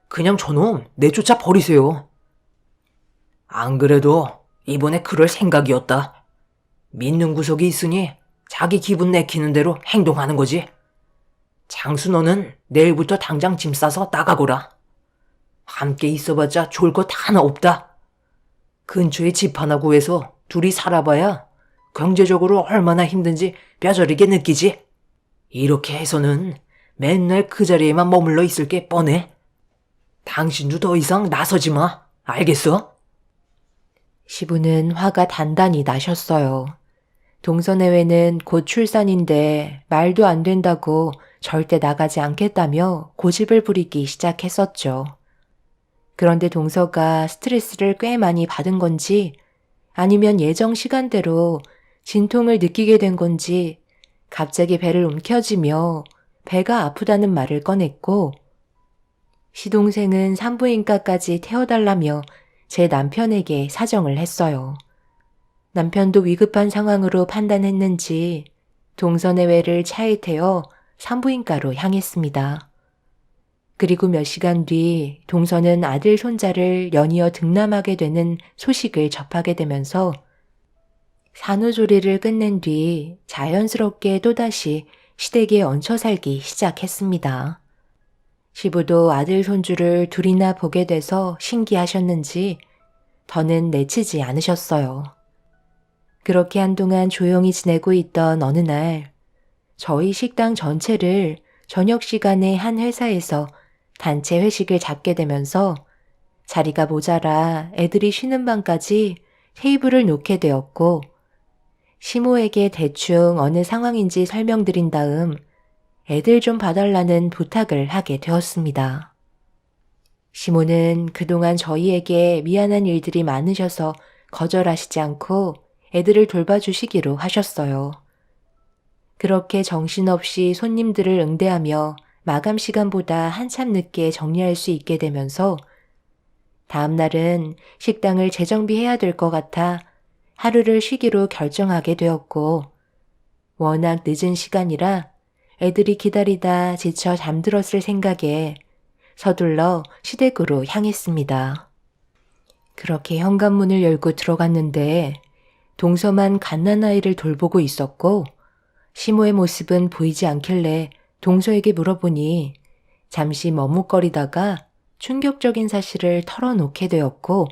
그냥 저놈 내쫓아 버리세요. 안 그래도 이번에 그럴 생각이었다. 믿는 구석이 있으니 자기 기분 내키는 대로 행동하는 거지. 장수 너는 내일부터 당장 짐 싸서 나가거라. 함께 있어봤자 좋을 것 하나 없다. 근처에 집 하나 구해서 둘이 살아봐야 경제적으로 얼마나 힘든지 뼈저리게 느끼지. 이렇게 해서는 맨날 그 자리에만 머물러 있을 게 뻔해. 당신도 더 이상 나서지 마. 알겠어? 시부는 화가 단단히 나셨어요. 동서내외는 곧 출산인데 말도 안 된다고 절대 나가지 않겠다며 고집을 부리기 시작했었죠. 그런데 동서가 스트레스를 꽤 많이 받은 건지 아니면 예정 시간대로 진통을 느끼게 된 건지 갑자기 배를 움켜쥐며 배가 아프다는 말을 꺼냈고 시동생은 산부인과까지 태워달라며 제 남편에게 사정을 했어요. 남편도 위급한 상황으로 판단했는지 동서내외를 차에 태워 산부인과로 향했습니다. 그리고 몇 시간 뒤 동서는 아들 손자를 연이어 등남하게 되는 소식을 접하게 되면서 산후조리를 끝낸 뒤 자연스럽게 또다시 시댁에 얹혀 살기 시작했습니다. 시부도 아들 손주를 둘이나 보게 돼서 신기하셨는지 더는 내치지 않으셨어요. 그렇게 한동안 조용히 지내고 있던 어느 날 저희 식당 전체를 저녁 시간에 한 회사에서 단체 회식을 잡게 되면서 자리가 모자라 애들이 쉬는 방까지 테이블을 놓게 되었고, 시모에게 대충 어느 상황인지 설명드린 다음 애들 좀 봐달라는 부탁을 하게 되었습니다. 시모는 그동안 저희에게 미안한 일들이 많으셔서 거절하시지 않고 애들을 돌봐주시기로 하셨어요. 그렇게 정신없이 손님들을 응대하며 마감 시간보다 한참 늦게 정리할 수 있게 되면서 다음 날은 식당을 재정비해야 될 것 같아 하루를 쉬기로 결정하게 되었고, 워낙 늦은 시간이라 애들이 기다리다 지쳐 잠들었을 생각에 서둘러 시댁으로 향했습니다. 그렇게 현관문을 열고 들어갔는데 동서만 갓난아이를 돌보고 있었고, 시모의 모습은 보이지 않길래 동서에게 물어보니 잠시 머뭇거리다가 충격적인 사실을 털어놓게 되었고,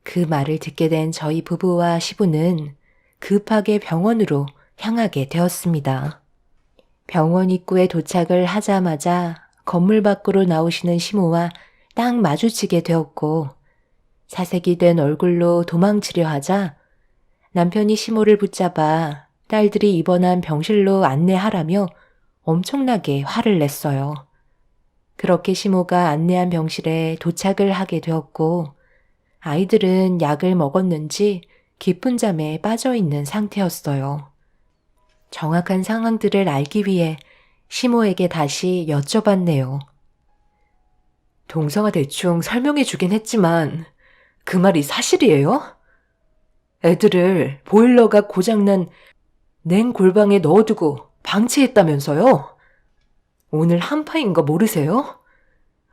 그 말을 듣게 된 저희 부부와 시부는 급하게 병원으로 향하게 되었습니다. 병원 입구에 도착을 하자마자 건물 밖으로 나오시는 시모와 딱 마주치게 되었고, 사색이 된 얼굴로 도망치려 하자 남편이 시모를 붙잡아 딸들이 입원한 병실로 안내하라며 엄청나게 화를 냈어요. 그렇게 시모가 안내한 병실에 도착을 하게 되었고, 아이들은 약을 먹었는지 깊은 잠에 빠져 있는 상태였어요. 정확한 상황들을 알기 위해 시모에게 다시 여쭤봤네요. 동서가 대충 설명해 주긴 했지만 그 말이 사실이에요? 애들을 보일러가 고장난 냉골방에 넣어두고 방치했다면서요? 오늘 한파인 거 모르세요?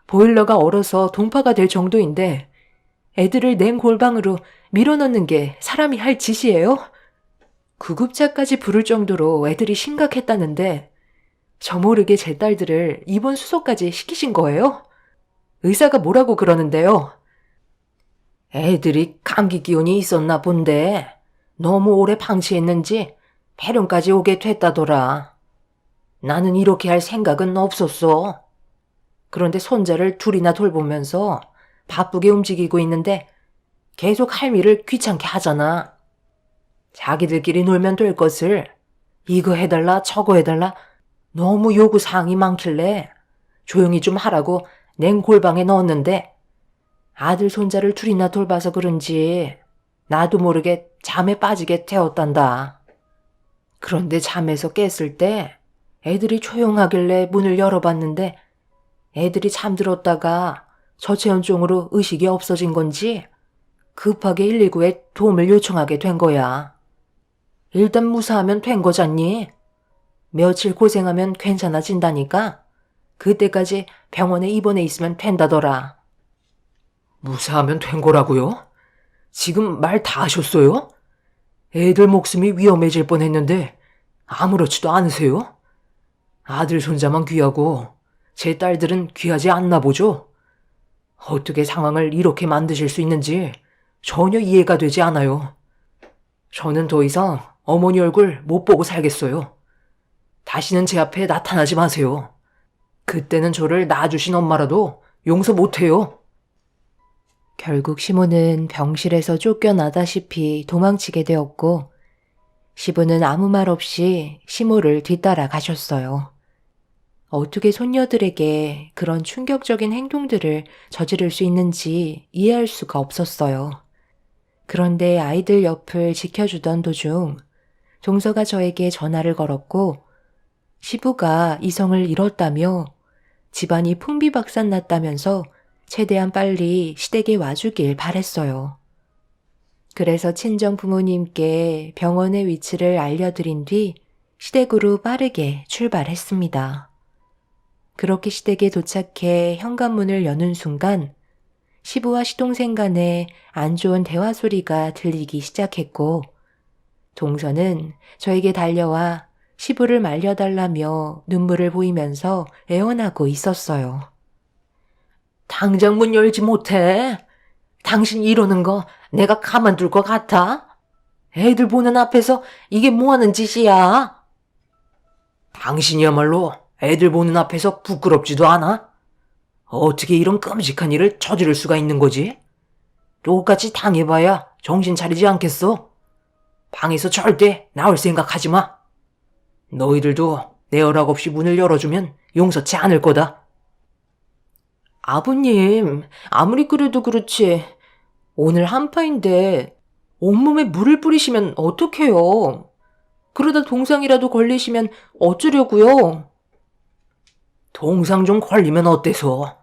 보일러가 얼어서 동파가 될 정도인데 애들을 냉골방으로 밀어넣는 게 사람이 할 짓이에요? 구급차까지 부를 정도로 애들이 심각했다는데 저 모르게 제 딸들을 입원 수속까지 시키신 거예요? 의사가 뭐라고 그러는데요? 애들이 감기 기운이 있었나 본데 너무 오래 방치했는지 폐렴까지 오게 됐다더라. 나는 이렇게 할 생각은 없었어. 그런데 손자를 둘이나 돌보면서 바쁘게 움직이고 있는데 계속 할 일을 귀찮게 하잖아. 자기들끼리 놀면 될 것을 이거 해달라 저거 해달라 너무 요구사항이 많길래 조용히 좀 하라고 냉골방에 넣었는데 아들 손자를 둘이나 돌봐서 그런지 나도 모르게 잠에 빠지게 되었단다. 그런데 잠에서 깼을 때 애들이 조용하길래 문을 열어봤는데 애들이 잠들었다가 저체온증으로 의식이 없어진 건지 급하게 119에 도움을 요청하게 된 거야. 일단 무사하면 된 거잖니? 며칠 고생하면 괜찮아진다니까 그때까지 병원에 입원해 있으면 된다더라. 무사하면 된 거라고요? 지금 말 다 하셨어요? 애들 목숨이 위험해질 뻔했는데 아무렇지도 않으세요? 아들 손자만 귀하고 제 딸들은 귀하지 않나 보죠? 어떻게 상황을 이렇게 만드실 수 있는지 전혀 이해가 되지 않아요. 저는 더 이상 어머니 얼굴 못 보고 살겠어요. 다시는 제 앞에 나타나지 마세요. 그때는 저를 낳아주신 엄마라도 용서 못해요. 결국 시모는 병실에서 쫓겨나다시피 도망치게 되었고, 시부는 아무 말 없이 시모를 뒤따라 가셨어요. 어떻게 손녀들에게 그런 충격적인 행동들을 저지를 수 있는지 이해할 수가 없었어요. 그런데 아이들 옆을 지켜주던 도중 동서가 저에게 전화를 걸었고, 시부가 이성을 잃었다며 집안이 풍비박산났다면서 최대한 빨리 시댁에 와주길 바랬어요. 그래서 친정 부모님께 병원의 위치를 알려드린 뒤 시댁으로 빠르게 출발했습니다. 그렇게 시댁에 도착해 현관문을 여는 순간 시부와 시동생 간에 안 좋은 대화 소리가 들리기 시작했고, 동서는 저에게 달려와 시부를 말려달라며 눈물을 보이면서 애원하고 있었어요. 당장 문 열지 못해. 당신 이러는 거 내가 가만둘 것 같아? 애들 보는 앞에서 이게 뭐하는 짓이야? 당신이야말로 애들 보는 앞에서 부끄럽지도 않아? 어떻게 이런 끔찍한 일을 저지를 수가 있는 거지? 똑같이 당해봐야 정신 차리지 않겠어? 방에서 절대 나올 생각하지 마. 너희들도 내 허락 없이 문을 열어주면 용서치 않을 거다. 아버님, 아무리 그래도 그렇지. 오늘 한파인데 온몸에 물을 뿌리시면 어떡해요? 그러다 동상이라도 걸리시면 어쩌려고요? 동상 좀 걸리면 어때서?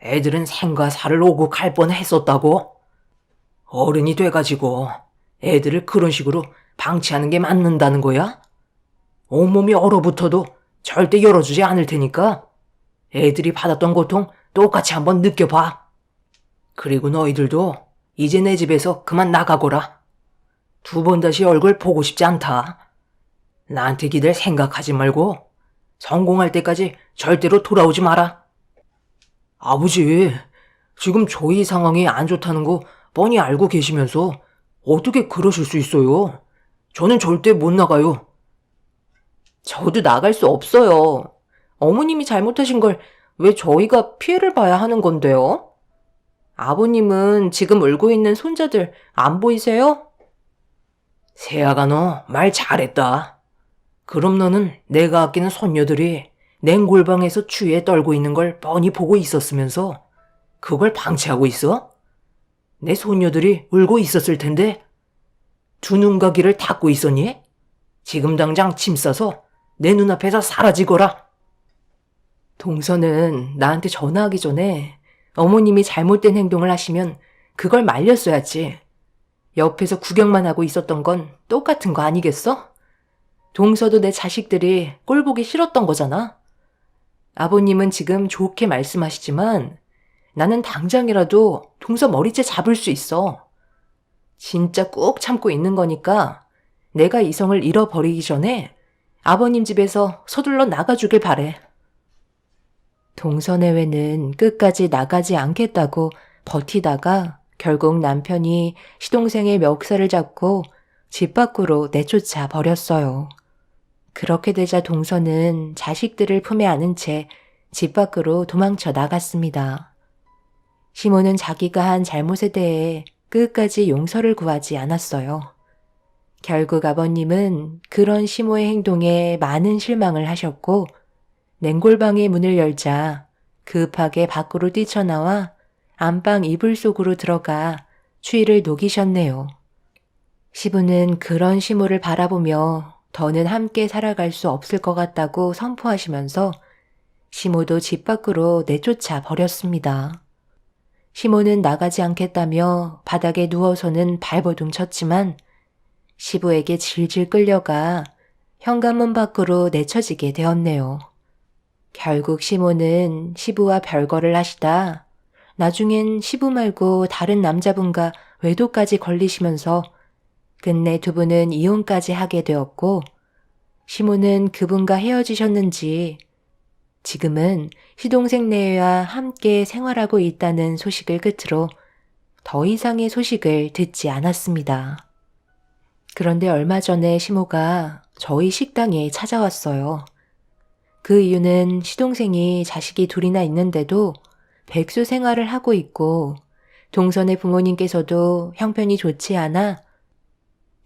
애들은 생과 사를 오고 갈 뻔했었다고? 어른이 돼가지고 애들을 그런 식으로 방치하는 게 맞는다는 거야? 온몸이 얼어붙어도 절대 열어주지 않을 테니까 애들이 받았던 고통 똑같이 한번 느껴봐. 그리고 너희들도 이제 내 집에서 그만 나가거라. 2번 다시 얼굴 보고 싶지 않다. 나한테 기댈 생각하지 말고 성공할 때까지 절대로 돌아오지 마라. 아버지, 지금 저희 상황이 안 좋다는 거 뻔히 알고 계시면서 어떻게 그러실 수 있어요? 저는 절대 못 나가요. 저도 나갈 수 없어요. 어머님이 잘못하신 걸 왜 저희가 피해를 봐야 하는 건데요? 아버님은 지금 울고 있는 손자들 안 보이세요? 세아가 너 말 잘했다. 그럼 너는 내가 아끼는 손녀들이 냉골방에서 추위에 떨고 있는 걸 뻔히 보고 있었으면서 그걸 방치하고 있어? 내 손녀들이 울고 있었을 텐데 2눈가기를 닫고 있었니? 지금 당장 짐 싸서 내 눈앞에서 사라지거라. 동서는 나한테 전화하기 전에 어머님이 잘못된 행동을 하시면 그걸 말렸어야지. 옆에서 구경만 하고 있었던 건 똑같은 거 아니겠어? 동서도 내 자식들이 꼴 보기 싫었던 거잖아. 아버님은 지금 좋게 말씀하시지만 나는 당장이라도 동서 머리채 잡을 수 있어. 진짜 꾹 참고 있는 거니까 내가 이성을 잃어버리기 전에 아버님 집에서 서둘러 나가주길 바래. 동서내외는 끝까지 나가지 않겠다고 버티다가 결국 남편이 시동생의 멱살을 잡고 집 밖으로 내쫓아 버렸어요. 그렇게 되자 동서는 자식들을 품에 안은 채 집 밖으로 도망쳐 나갔습니다. 시모는 자기가 한 잘못에 대해 끝까지 용서를 구하지 않았어요. 결국 아버님은 그런 시모의 행동에 많은 실망을 하셨고 냉골방의 문을 열자 급하게 밖으로 뛰쳐나와 안방 이불 속으로 들어가 추위를 녹이셨네요. 시부는 그런 시모를 바라보며 더는 함께 살아갈 수 없을 것 같다고 선포하시면서 시모도 집 밖으로 내쫓아 버렸습니다. 시모는 나가지 않겠다며 바닥에 누워서는 발버둥 쳤지만 시부에게 질질 끌려가 현관문 밖으로 내쳐지게 되었네요. 결국 시모는 시부와 별거를 하시다 나중엔 시부 말고 다른 남자분과 외도까지 걸리시면서 끝내 2분은 이혼까지 하게 되었고 시모는 그분과 헤어지셨는지 지금은 시동생 내외와 함께 생활하고 있다는 소식을 끝으로 더 이상의 소식을 듣지 않았습니다. 그런데 얼마 전에 시모가 저희 식당에 찾아왔어요. 그 이유는 시동생이 자식이 2이나 있는데도 백수 생활을 하고 있고 동선의 부모님께서도 형편이 좋지 않아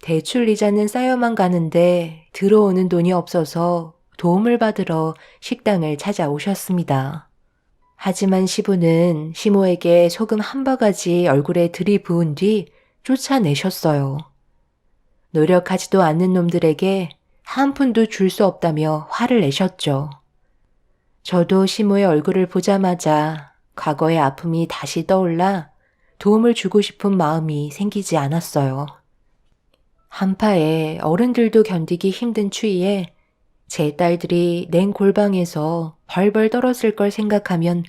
대출 이자는 쌓여만 가는데 들어오는 돈이 없어서 도움을 받으러 식당을 찾아오셨습니다. 하지만 시부는 시모에게 소금 한 바가지 얼굴에 들이부은 뒤 쫓아내셨어요. 노력하지도 않는 놈들에게 한 푼도 줄 수 없다며 화를 내셨죠. 저도 시모의 얼굴을 보자마자 과거의 아픔이 다시 떠올라 도움을 주고 싶은 마음이 생기지 않았어요. 한파에 어른들도 견디기 힘든 추위에 제 딸들이 냉골방에서 벌벌 떨었을 걸 생각하면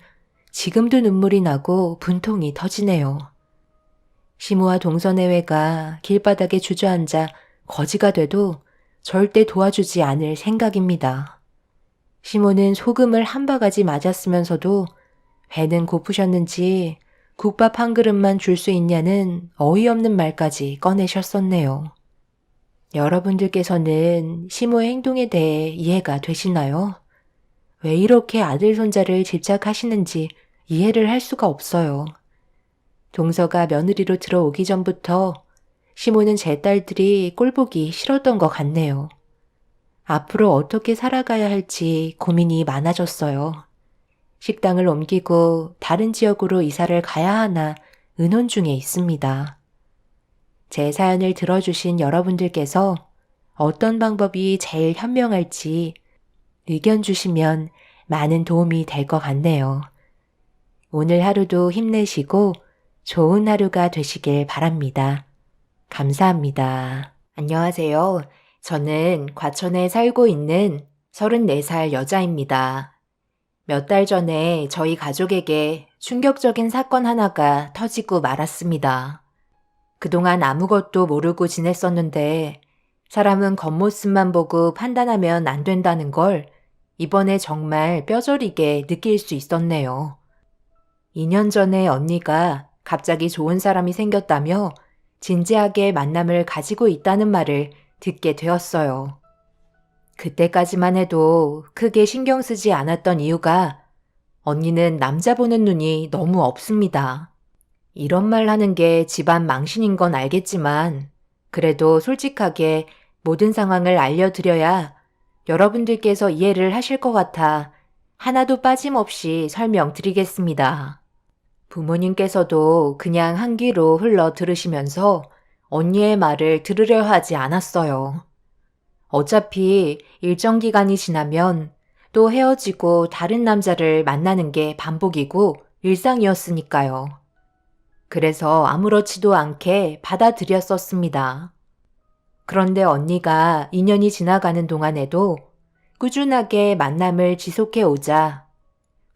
지금도 눈물이 나고 분통이 터지네요. 시모와 동서내외가 길바닥에 주저앉아 거지가 돼도 절대 도와주지 않을 생각입니다. 시모는 소금을 한 바가지 맞았으면서도 배는 고프셨는지 국밥 한 그릇만 줄 수 있냐는 어이없는 말까지 꺼내셨었네요. 여러분들께서는 시모의 행동에 대해 이해가 되시나요? 왜 이렇게 아들 손자를 집착하시는지 이해를 할 수가 없어요. 동서가 며느리로 들어오기 전부터 시모는 제 딸들이 꼴보기 싫었던 것 같네요. 앞으로 어떻게 살아가야 할지 고민이 많아졌어요. 식당을 옮기고 다른 지역으로 이사를 가야 하나 의논 중에 있습니다. 제 사연을 들어주신 여러분들께서 어떤 방법이 제일 현명할지 의견 주시면 많은 도움이 될 것 같네요. 오늘 하루도 힘내시고 좋은 하루가 되시길 바랍니다. 감사합니다. 안녕하세요. 저는 과천에 살고 있는 34살 여자입니다. 몇 달 전에 저희 가족에게 충격적인 사건 하나가 터지고 말았습니다. 그동안 아무것도 모르고 지냈었는데 사람은 겉모습만 보고 판단하면 안 된다는 걸 이번에 정말 뼈저리게 느낄 수 있었네요. 2년 전에 언니가 갑자기 좋은 사람이 생겼다며 진지하게 만남을 가지고 있다는 말을 듣게 되었어요. 그때까지만 해도 크게 신경 쓰지 않았던 이유가 언니는 남자 보는 눈이 너무 없습니다. 이런 말 하는 게 집안 망신인 건 알겠지만 그래도 솔직하게 모든 상황을 알려드려야 여러분들께서 이해를 하실 것 같아 하나도 빠짐없이 설명드리겠습니다. 부모님께서도 그냥 한 귀로 흘러 들으시면서 언니의 말을 들으려 하지 않았어요. 어차피 일정 기간이 지나면 또 헤어지고 다른 남자를 만나는 게 반복이고 일상이었으니까요. 그래서 아무렇지도 않게 받아들였었습니다. 그런데 언니가 2년이 지나가는 동안에도 꾸준하게 만남을 지속해 오자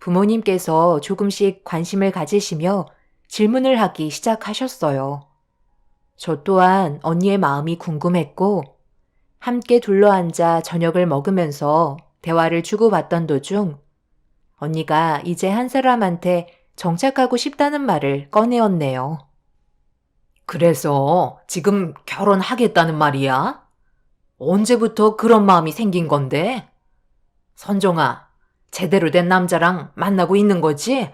부모님께서 조금씩 관심을 가지시며 질문을 하기 시작하셨어요. 저 또한 언니의 마음이 궁금했고 함께 둘러앉아 저녁을 먹으면서 대화를 주고받던 도중 언니가 이제 한 사람한테 정착하고 싶다는 말을 꺼내었네요. 그래서 지금 결혼하겠다는 말이야? 언제부터 그런 마음이 생긴 건데? 선정아, 제대로 된 남자랑 만나고 있는 거지?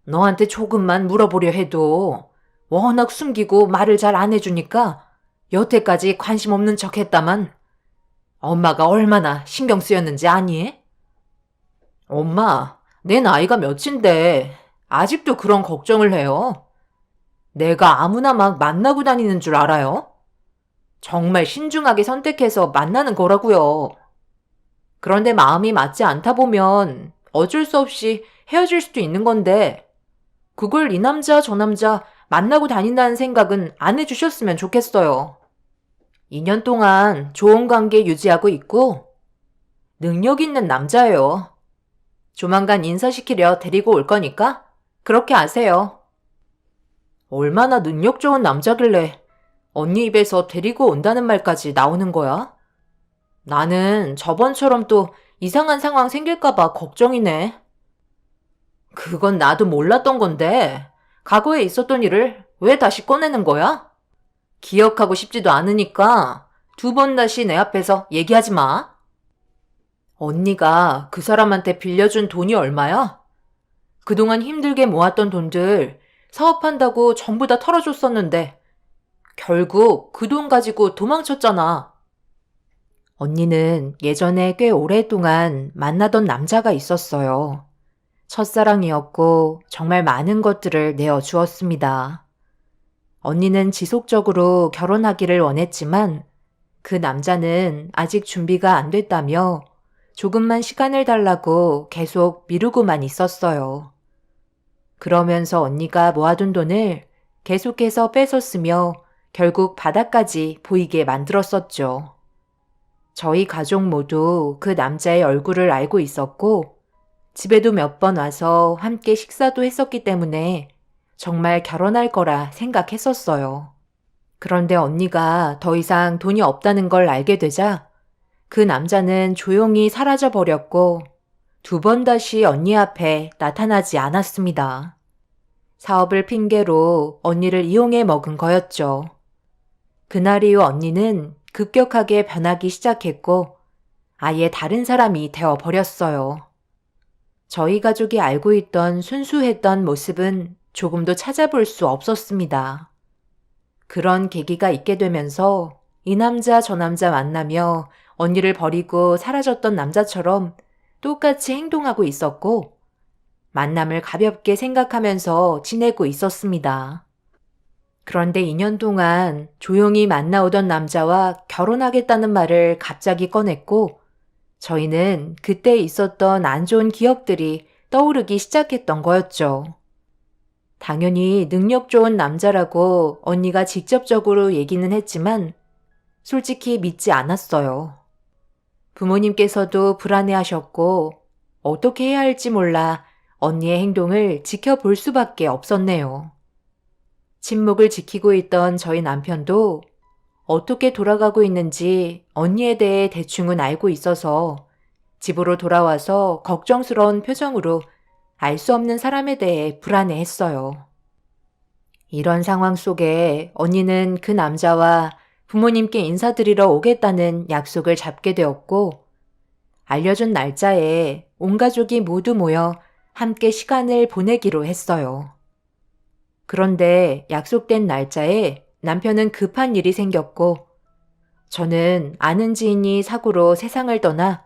너한테 조금만 물어보려 해도 워낙 숨기고 말을 잘 안 해주니까 여태까지 관심 없는 척 했다만 엄마가 얼마나 신경 쓰였는지 아니? 엄마, 내 나이가 몇인데 아직도 그런 걱정을 해요. 내가 아무나 막 만나고 다니는 줄 알아요? 정말 신중하게 선택해서 만나는 거라고요. 그런데 마음이 맞지 않다 보면 어쩔 수 없이 헤어질 수도 있는 건데 그걸 이 남자 저 남자 만나고 다닌다는 생각은 안 해주셨으면 좋겠어요. 2년 동안 좋은 관계 유지하고 있고 능력 있는 남자예요. 조만간 인사시키려 데리고 올 거니까 그렇게 아세요. 얼마나 능력 좋은 남자길래 언니 입에서 데리고 온다는 말까지 나오는 거야? 나는 저번처럼 또 이상한 상황 생길까봐 걱정이네. 그건 나도 몰랐던 건데 과거에 있었던 일을 왜 다시 꺼내는 거야? 기억하고 싶지도 않으니까 2번 다시 내 앞에서 얘기하지 마. 언니가 그 사람한테 빌려준 돈이 얼마야? 그동안 힘들게 모았던 돈들 사업한다고 전부 다 털어줬었는데 결국 그 돈 가지고 도망쳤잖아. 언니는 예전에 꽤 오랫동안 만나던 남자가 있었어요. 첫사랑이었고 정말 많은 것들을 내어주었습니다. 언니는 지속적으로 결혼하기를 원했지만 그 남자는 아직 준비가 안 됐다며 조금만 시간을 달라고 계속 미루고만 있었어요. 그러면서 언니가 모아둔 돈을 계속해서 뺏었으며 결국 바닥까지 보이게 만들었었죠. 저희 가족 모두 그 남자의 얼굴을 알고 있었고 집에도 몇 번 와서 함께 식사도 했었기 때문에 정말 결혼할 거라 생각했었어요. 그런데 언니가 더 이상 돈이 없다는 걸 알게 되자 그 남자는 조용히 사라져 버렸고 2번 다시 언니 앞에 나타나지 않았습니다. 사업을 핑계로 언니를 이용해 먹은 거였죠. 그날 이후 언니는 급격하게 변하기 시작했고 아예 다른 사람이 되어 버렸어요. 저희 가족이 알고 있던 순수했던 모습은 조금도 찾아볼 수 없었습니다. 그런 계기가 있게 되면서 이 남자 저 남자 만나며 언니를 버리고 사라졌던 남자처럼 똑같이 행동하고 있었고 만남을 가볍게 생각하면서 지내고 있었습니다. 그런데 2년 동안 조용히 만나오던 남자와 결혼하겠다는 말을 갑자기 꺼냈고 저희는 그때 있었던 안 좋은 기억들이 떠오르기 시작했던 거였죠. 당연히 능력 좋은 남자라고 언니가 직접적으로 얘기는 했지만 솔직히 믿지 않았어요. 부모님께서도 불안해하셨고 어떻게 해야 할지 몰라 언니의 행동을 지켜볼 수밖에 없었네요. 침묵을 지키고 있던 저희 남편도 어떻게 돌아가고 있는지 언니에 대해 대충은 알고 있어서 집으로 돌아와서 걱정스러운 표정으로 알 수 없는 사람에 대해 불안해했어요. 이런 상황 속에 언니는 그 남자와 부모님께 인사드리러 오겠다는 약속을 잡게 되었고 알려준 날짜에 온 가족이 모두 모여 함께 시간을 보내기로 했어요. 그런데 약속된 날짜에 남편은 급한 일이 생겼고 저는 아는 지인이 사고로 세상을 떠나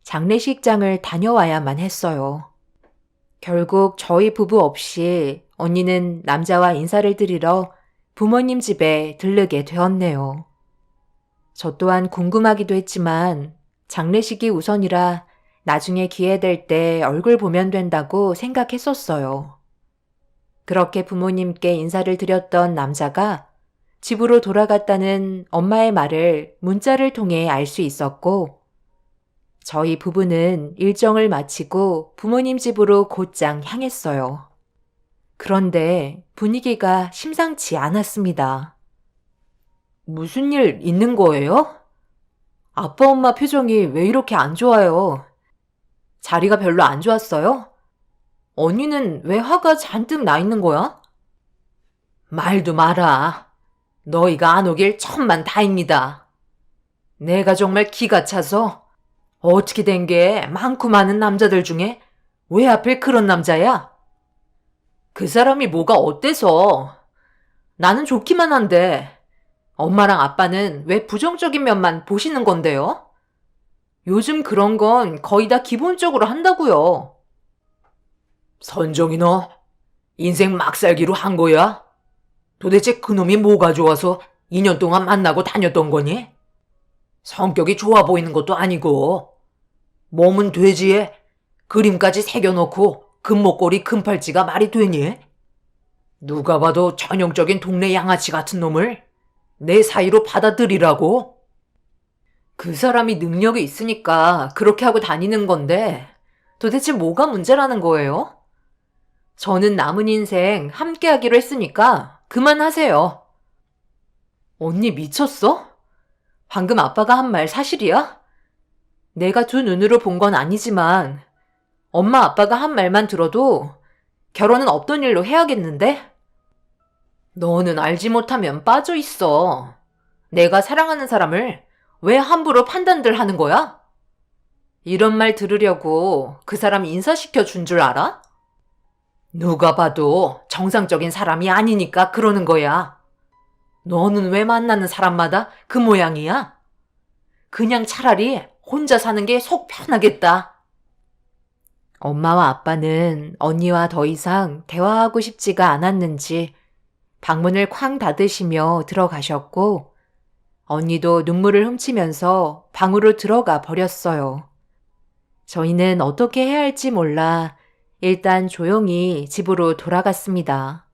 장례식장을 다녀와야만 했어요. 결국 저희 부부 없이 언니는 남자와 인사를 드리러 부모님 집에 들르게 되었네요. 저 또한 궁금하기도 했지만 장례식이 우선이라 나중에 기회 될 때 얼굴 보면 된다고 생각했었어요. 그렇게 부모님께 인사를 드렸던 남자가 집으로 돌아갔다는 엄마의 말을 문자를 통해 알 수 있었고 저희 부부는 일정을 마치고 부모님 집으로 곧장 향했어요. 그런데 분위기가 심상치 않았습니다. 무슨 일 있는 거예요? 아빠 엄마 표정이 왜 이렇게 안 좋아요? 자리가 별로 안 좋았어요? 언니는 왜 화가 잔뜩 나 있는 거야? 말도 마라. 너희가 안 오길 천만 다행이다. 내가 정말 기가 차서 어떻게 된 게 많고 많은 남자들 중에 왜 하필 그런 남자야? 그 사람이 뭐가 어때서? 나는 좋기만 한데 엄마랑 아빠는 왜 부정적인 면만 보시는 건데요? 요즘 그런 건 거의 다 기본적으로 한다고요. 선정이 너 인생 막 살기로 한 거야? 도대체 그놈이 뭐가 좋아서 2년 동안 만나고 다녔던 거니? 성격이 좋아 보이는 것도 아니고 몸은 돼지에 그림까지 새겨놓고 금목걸이 금팔찌가 말이 되니? 누가 봐도 전형적인 동네 양아치 같은 놈을 내 사이로 받아들이라고? 그 사람이 능력이 있으니까 그렇게 하고 다니는 건데 도대체 뭐가 문제라는 거예요? 저는 남은 인생 함께 하기로 했으니까 그만하세요. 언니 미쳤어? 방금 아빠가 한 말 사실이야? 내가 두 눈으로 본 건 아니지만 엄마 아빠가 한 말만 들어도 결혼은 없던 일로 해야겠는데? 너는 알지 못하면 빠져 있어. 내가 사랑하는 사람을 왜 함부로 판단들 하는 거야? 이런 말 들으려고 그 사람 인사시켜 준 줄 알아? 누가 봐도 정상적인 사람이 아니니까 그러는 거야. 너는 왜 만나는 사람마다 그 모양이야? 그냥 차라리 혼자 사는 게 속 편하겠다. 엄마와 아빠는 언니와 더 이상 대화하고 싶지가 않았는지 방문을 쾅 닫으시며 들어가셨고 언니도 눈물을 훔치면서 방으로 들어가 버렸어요. 저희는 어떻게 해야 할지 몰라 일단 조용히 집으로 돌아갔습니다.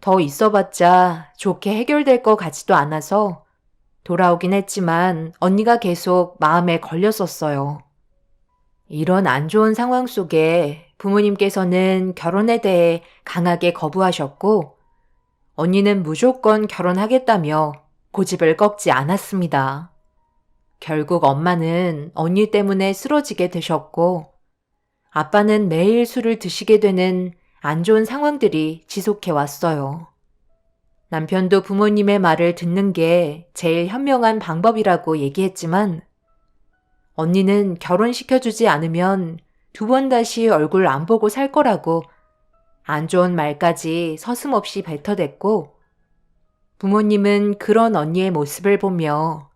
더 있어봤자 좋게 해결될 것 같지도 않아서 돌아오긴 했지만 언니가 계속 마음에 걸렸었어요. 이런 안 좋은 상황 속에 부모님께서는 결혼에 대해 강하게 거부하셨고 언니는 무조건 결혼하겠다며 고집을 꺾지 않았습니다. 결국 엄마는 언니 때문에 쓰러지게 되셨고 아빠는 매일 술을 드시게 되는 안 좋은 상황들이 지속해 왔어요. 남편도 부모님의 말을 듣는 게 제일 현명한 방법이라고 얘기했지만 언니는 결혼시켜주지 않으면 두 번 다시 얼굴 안 보고 살 거라고 안 좋은 말까지 서슴없이 뱉어댔고 부모님은 그런 언니의 모습을 보며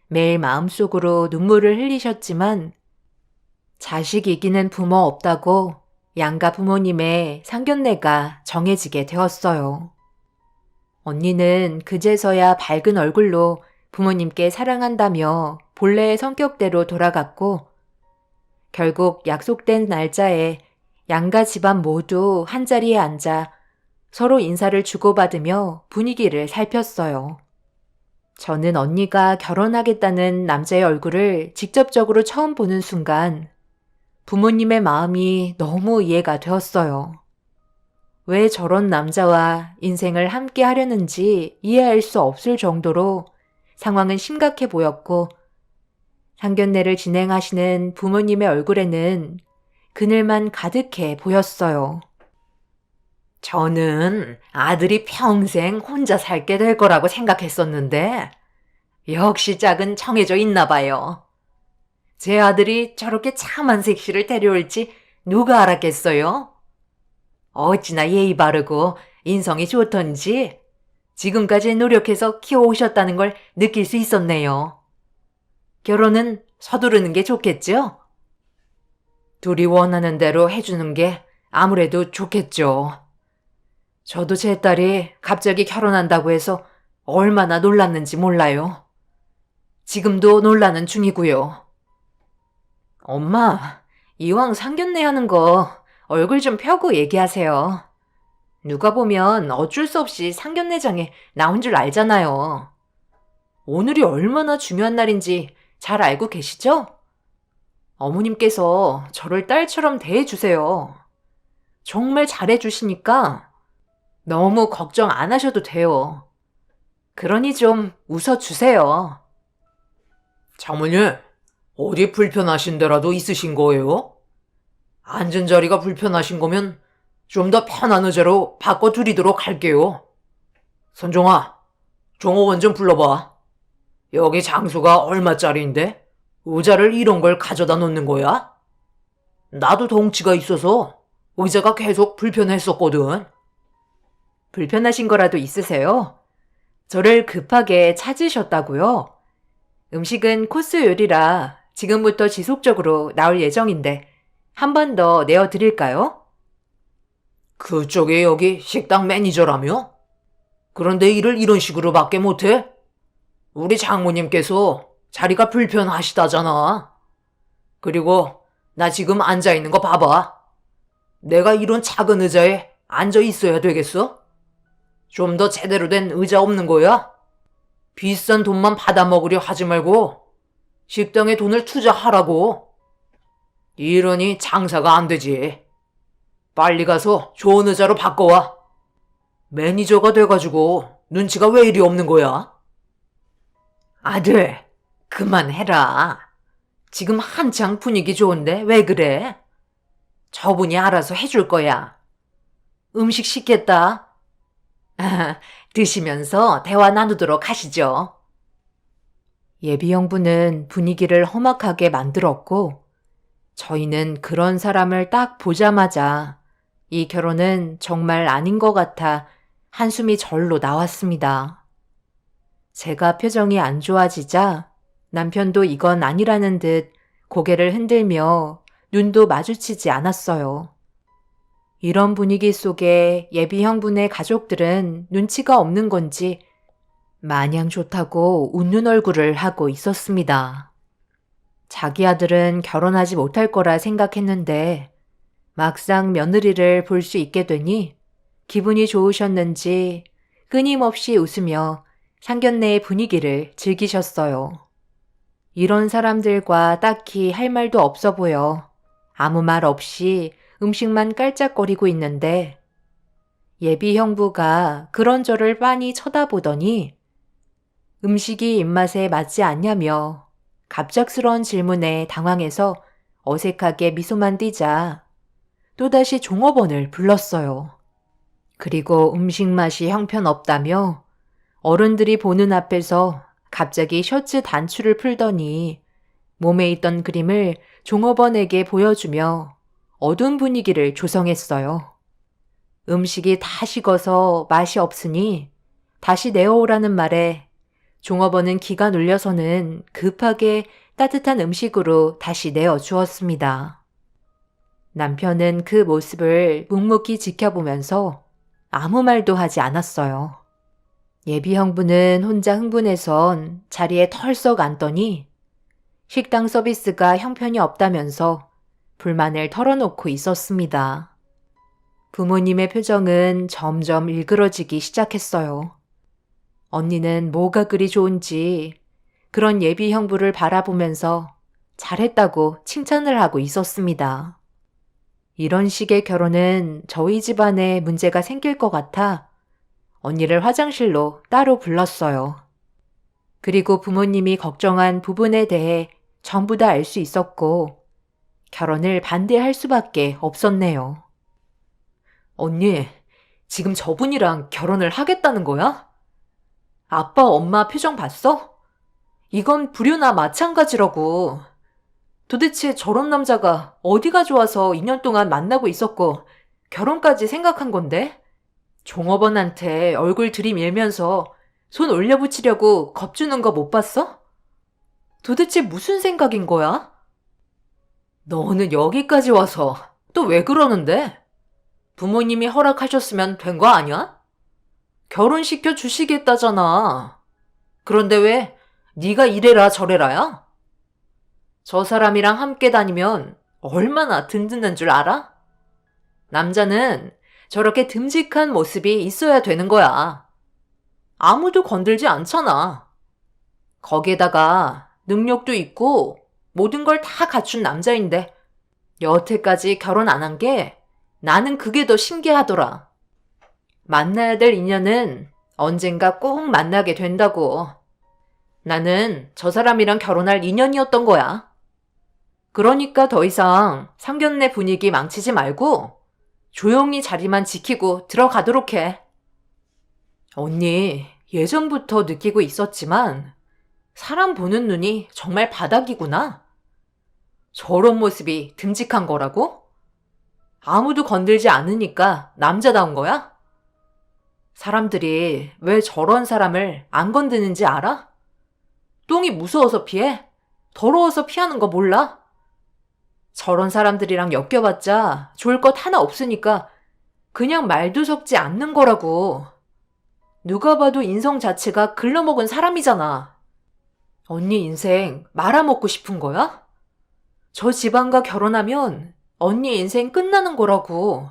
매일 마음속으로 눈물을 흘리셨지만 자식 이기는 부모 없다고 양가 부모님의 상견례가 정해지게 되었어요. 언니는 그제서야 밝은 얼굴로 부모님께 사랑한다며 본래의 성격대로 돌아갔고 결국 약속된 날짜에 양가 집안 모두 한자리에 앉아 서로 인사를 주고받으며 분위기를 살폈어요. 저는 언니가 결혼하겠다는 남자의 얼굴을 직접적으로 처음 보는 순간 부모님의 마음이 너무 이해가 되었어요. 왜 저런 남자와 인생을 함께 하려는지 이해할 수 없을 정도로 상황은 심각해 보였고 상견례를 진행하시는 부모님의 얼굴에는 그늘만 가득해 보였어요. 저는 아들이 평생 혼자 살게 될 거라고 생각했었는데 역시 짝은 정해져 있나 봐요. 제 아들이 저렇게 참한 색시를 데려올지 누가 알았겠어요? 어찌나 예의 바르고 인성이 좋던지 지금까지 노력해서 키워오셨다는 걸 느낄 수 있었네요. 결혼은 서두르는 게 좋겠죠? 둘이 원하는 대로 해주는 게 아무래도 좋겠죠. 저도 제 딸이 갑자기 결혼한다고 해서 얼마나 놀랐는지 몰라요. 지금도 놀라는 중이고요. 엄마, 이왕 상견례 하는 거 얼굴 좀 펴고 얘기하세요. 누가 보면 어쩔 수 없이 상견례장에 나온 줄 알잖아요. 오늘이 얼마나 중요한 날인지 잘 알고 계시죠? 어머님께서 저를 딸처럼 대해주세요. 정말 잘해주시니까 너무 걱정 안 하셔도 돼요. 그러니 좀 웃어주세요. 장모님, 어디 불편하신 데라도 있으신 거예요? 앉은 자리가 불편하신 거면 좀 더 편한 의자로 바꿔드리도록 할게요. 선종아, 종업원 좀 불러봐. 여기 장소가 얼마짜리인데 의자를 이런 걸 가져다 놓는 거야? 나도 덩치가 있어서 의자가 계속 불편했었거든. 불편하신 거라도 있으세요? 저를 급하게 찾으셨다고요? 음식은 코스 요리라 지금부터 지속적으로 나올 예정인데 한 번 더 내어드릴까요? 그쪽에 여기 식당 매니저라며? 그런데 일을 이런 식으로밖에 못해? 우리 장모님께서 자리가 불편하시다잖아. 그리고 나 지금 앉아있는 거 봐봐. 내가 이런 작은 의자에 앉아 있어야 되겠어? 좀 더 제대로 된 의자 없는 거야? 비싼 돈만 받아먹으려 하지 말고 식당에 돈을 투자하라고. 이러니 장사가 안 되지. 빨리 가서 좋은 의자로 바꿔와. 매니저가 돼가지고 눈치가 왜 이리 없는 거야? 아들, 그만해라. 지금 한창 분위기 좋은데 왜 그래? 저분이 알아서 해줄 거야. 음식 시켰다. 드시면서 대화 나누도록 하시죠. 예비 형부는 분위기를 험악하게 만들었고 저희는 그런 사람을 딱 보자마자 이 결혼은 정말 아닌 것 같아 한숨이 절로 나왔습니다. 제가 표정이 안 좋아지자 남편도 이건 아니라는 듯 고개를 흔들며 눈도 마주치지 않았어요. 이런 분위기 속에 예비 형분의 가족들은 눈치가 없는 건지 마냥 좋다고 웃는 얼굴을 하고 있었습니다. 자기 아들은 결혼하지 못할 거라 생각했는데 막상 며느리를 볼 수 있게 되니 기분이 좋으셨는지 끊임없이 웃으며 상견례의 분위기를 즐기셨어요. 이런 사람들과 딱히 할 말도 없어 보여 아무 말 없이 음식만 깔짝거리고 있는데 예비 형부가 그런 저를 빤히 쳐다보더니 음식이 입맛에 맞지 않냐며 갑작스러운 질문에 당황해서 어색하게 미소만 띠자 또다시 종업원을 불렀어요. 그리고 음식 맛이 형편없다며 어른들이 보는 앞에서 갑자기 셔츠 단추를 풀더니 몸에 있던 그림을 종업원에게 보여주며 어두운 분위기를 조성했어요. 음식이 다 식어서 맛이 없으니 다시 내어오라는 말에 종업원은 기가 눌려서는 급하게 따뜻한 음식으로 다시 내어주었습니다. 남편은 그 모습을 묵묵히 지켜보면서 아무 말도 하지 않았어요. 예비 형부는 혼자 흥분해선 자리에 털썩 앉더니 식당 서비스가 형편이 없다면서 불만을 털어놓고 있었습니다. 부모님의 표정은 점점 일그러지기 시작했어요. 언니는 뭐가 그리 좋은지 그런 예비 형부를 바라보면서 잘했다고 칭찬을 하고 있었습니다. 이런 식의 결혼은 저희 집안에 문제가 생길 것 같아 언니를 화장실로 따로 불렀어요. 그리고 부모님이 걱정한 부분에 대해 전부 다 알 수 있었고 결혼을 반대할 수밖에 없었네요. 언니, 지금 저분이랑 결혼을 하겠다는 거야? 아빠, 엄마 표정 봤어? 이건 불효나 마찬가지라고. 도대체 저런 남자가 어디가 좋아서 2년 동안 만나고 있었고 결혼까지 생각한 건데? 종업원한테 얼굴 들이밀면서 손 올려붙이려고 겁주는 거 못 봤어? 도대체 무슨 생각인 거야? 너는 여기까지 와서 또 왜 그러는데? 부모님이 허락하셨으면 된 거 아니야? 결혼시켜 주시겠다잖아. 그런데 왜 네가 이래라 저래라야? 저 사람이랑 함께 다니면 얼마나 든든한 줄 알아? 남자는 저렇게 듬직한 모습이 있어야 되는 거야. 아무도 건들지 않잖아. 거기에다가 능력도 있고 모든 걸 다 갖춘 남자인데 여태까지 결혼 안 한 게 나는 그게 더 신기하더라. 만나야 될 인연은 언젠가 꼭 만나게 된다고. 나는 저 사람이랑 결혼할 인연이었던 거야. 그러니까 더 이상 상견례 분위기 망치지 말고 조용히 자리만 지키고 들어가도록 해. 언니, 예전부터 느끼고 있었지만 사람 보는 눈이 정말 바닥이구나. 저런 모습이 듬직한 거라고? 아무도 건들지 않으니까 남자다운 거야? 사람들이 왜 저런 사람을 안 건드는지 알아? 똥이 무서워서 피해? 더러워서 피하는 거 몰라? 저런 사람들이랑 엮여봤자 좋을 것 하나 없으니까 그냥 말도 섞지 않는 거라고. 누가 봐도 인성 자체가 글러먹은 사람이잖아. 언니 인생 말아먹고 싶은 거야? 저 집안과 결혼하면 언니 인생 끝나는 거라고.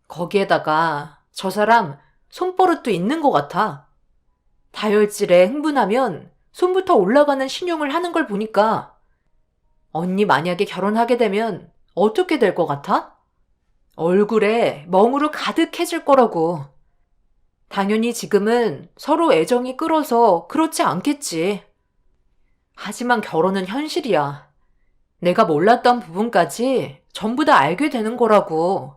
거기에다가 저 사람 손버릇도 있는 것 같아. 다혈질에 흥분하면 손부터 올라가는 신용을 하는 걸 보니까 언니 만약에 결혼하게 되면 어떻게 될 것 같아? 얼굴에 멍으로 가득해질 거라고. 당연히 지금은 서로 애정이 끓어서 그렇지 않겠지. 하지만 결혼은 현실이야. 내가 몰랐던 부분까지 전부 다 알게 되는 거라고.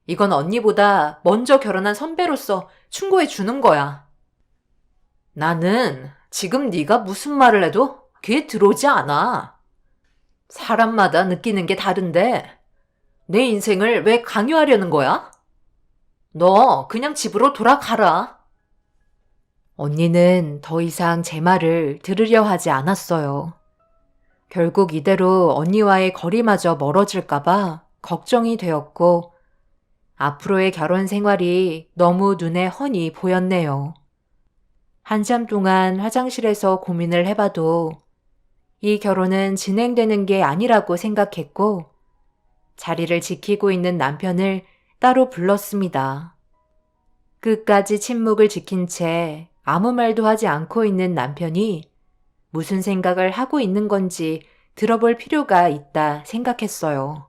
이건 언니보다 먼저 결혼한 선배로서 충고해 주는 거야. 나는 지금 네가 무슨 말을 해도 귀에 들어오지 않아. 사람마다 느끼는 게 다른데 내 인생을 왜 강요하려는 거야? 너 그냥 집으로 돌아가라. 언니는 더 이상 제 말을 들으려 하지 않았어요. 결국 이대로 언니와의 거리마저 멀어질까봐 걱정이 되었고 앞으로의 결혼 생활이 너무 눈에 훤히 보였네요. 한참 동안 화장실에서 고민을 해봐도 이 결혼은 진행되는 게 아니라고 생각했고 자리를 지키고 있는 남편을 따로 불렀습니다. 끝까지 침묵을 지킨 채 아무 말도 하지 않고 있는 남편이 무슨 생각을 하고 있는 건지 들어볼 필요가 있다 생각했어요.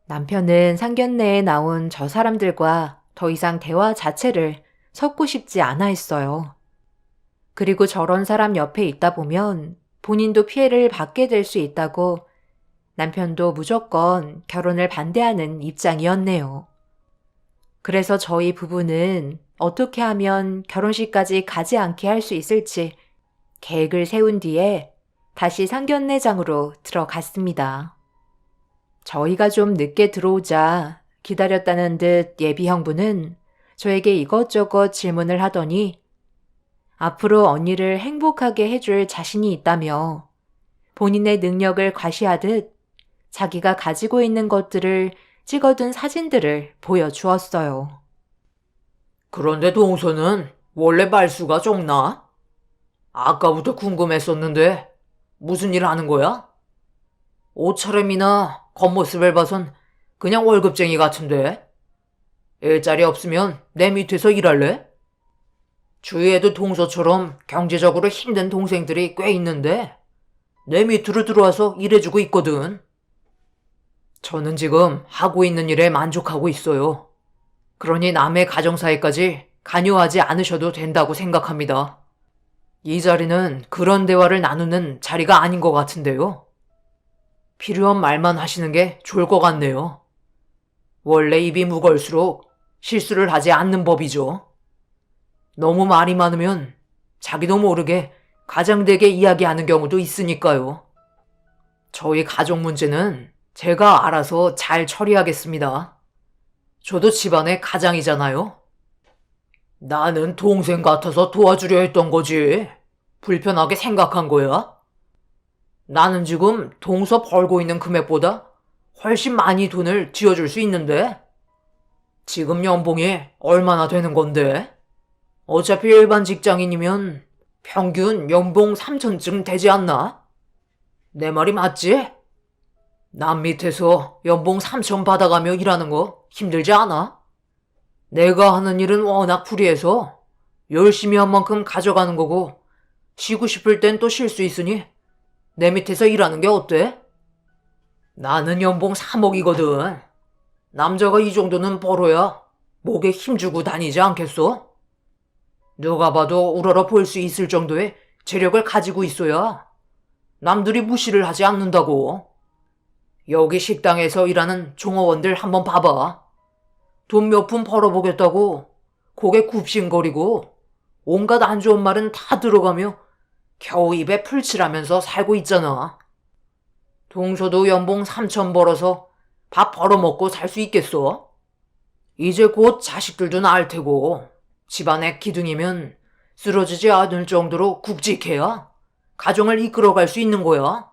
남편은 상견례에 나온 저 사람들과 더 이상 대화 자체를 섞고 싶지 않아 했어요. 그리고 저런 사람 옆에 있다 보면 본인도 피해를 받게 될 수 있다고 남편도 무조건 결혼을 반대하는 입장이었네요. 그래서 저희 부부는 어떻게 하면 결혼식까지 가지 않게 할 수 있을지 계획을 세운 뒤에 다시 상견례장으로 들어갔습니다. 저희가 좀 늦게 들어오자 기다렸다는 듯 예비 형부는 저에게 이것저것 질문을 하더니 앞으로 언니를 행복하게 해줄 자신이 있다며 본인의 능력을 과시하듯 자기가 가지고 있는 것들을 찍어둔 사진들을 보여주었어요. 그런데 동서는 원래 말수가 적나? 아까부터 궁금했었는데 무슨 일 하는 거야? 옷차림이나 겉모습을 봐선 그냥 월급쟁이 같은데? 일자리 없으면 내 밑에서 일할래? 주위에도 동서처럼 경제적으로 힘든 동생들이 꽤 있는데 내 밑으로 들어와서 일해주고 있거든. 저는 지금 하고 있는 일에 만족하고 있어요. 그러니 남의 가정사에까지 관여하지 않으셔도 된다고 생각합니다. 이 자리는 그런 대화를 나누는 자리가 아닌 것 같은데요. 필요한 말만 하시는 게 좋을 것 같네요. 원래 입이 무거울수록 실수를 하지 않는 법이죠. 너무 말이 많으면 자기도 모르게 가장되게 이야기하는 경우도 있으니까요. 저희 가족 문제는 제가 알아서 잘 처리하겠습니다. 저도 집안의 가장이잖아요. 나는 동생 같아서 도와주려 했던 거지. 불편하게 생각한 거야? 나는 지금 동서 벌고 있는 금액보다 훨씬 많이 돈을 쥐어줄 수 있는데? 지금 연봉이 얼마나 되는 건데? 어차피 일반 직장인이면 평균 연봉 3천쯤 되지 않나? 내 말이 맞지? 남 밑에서 연봉 3천 받아가며 일하는 거 힘들지 않아? 내가 하는 일은 워낙 불리해서 열심히 한 만큼 가져가는 거고 쉬고 싶을 땐 또 쉴 수 있으니 내 밑에서 일하는 게 어때? 나는 연봉 3억이거든. 남자가 이 정도는 벌어야 목에 힘주고 다니지 않겠어? 누가 봐도 우러러 볼 수 있을 정도의 재력을 가지고 있어야 남들이 무시를 하지 않는다고. 여기 식당에서 일하는 종업원들 한번 봐봐. 돈 몇 푼 벌어보겠다고 고개 굽신거리고 온갖 안 좋은 말은 다 들어가며 겨우 입에 풀칠하면서 살고 있잖아. 동서도 연봉 3천 벌어서 밥 벌어먹고 살 수 있겠어? 이제 곧 자식들도 낳을 테고 집안의 기둥이면 쓰러지지 않을 정도로 굵직해야 가정을 이끌어갈 수 있는 거야.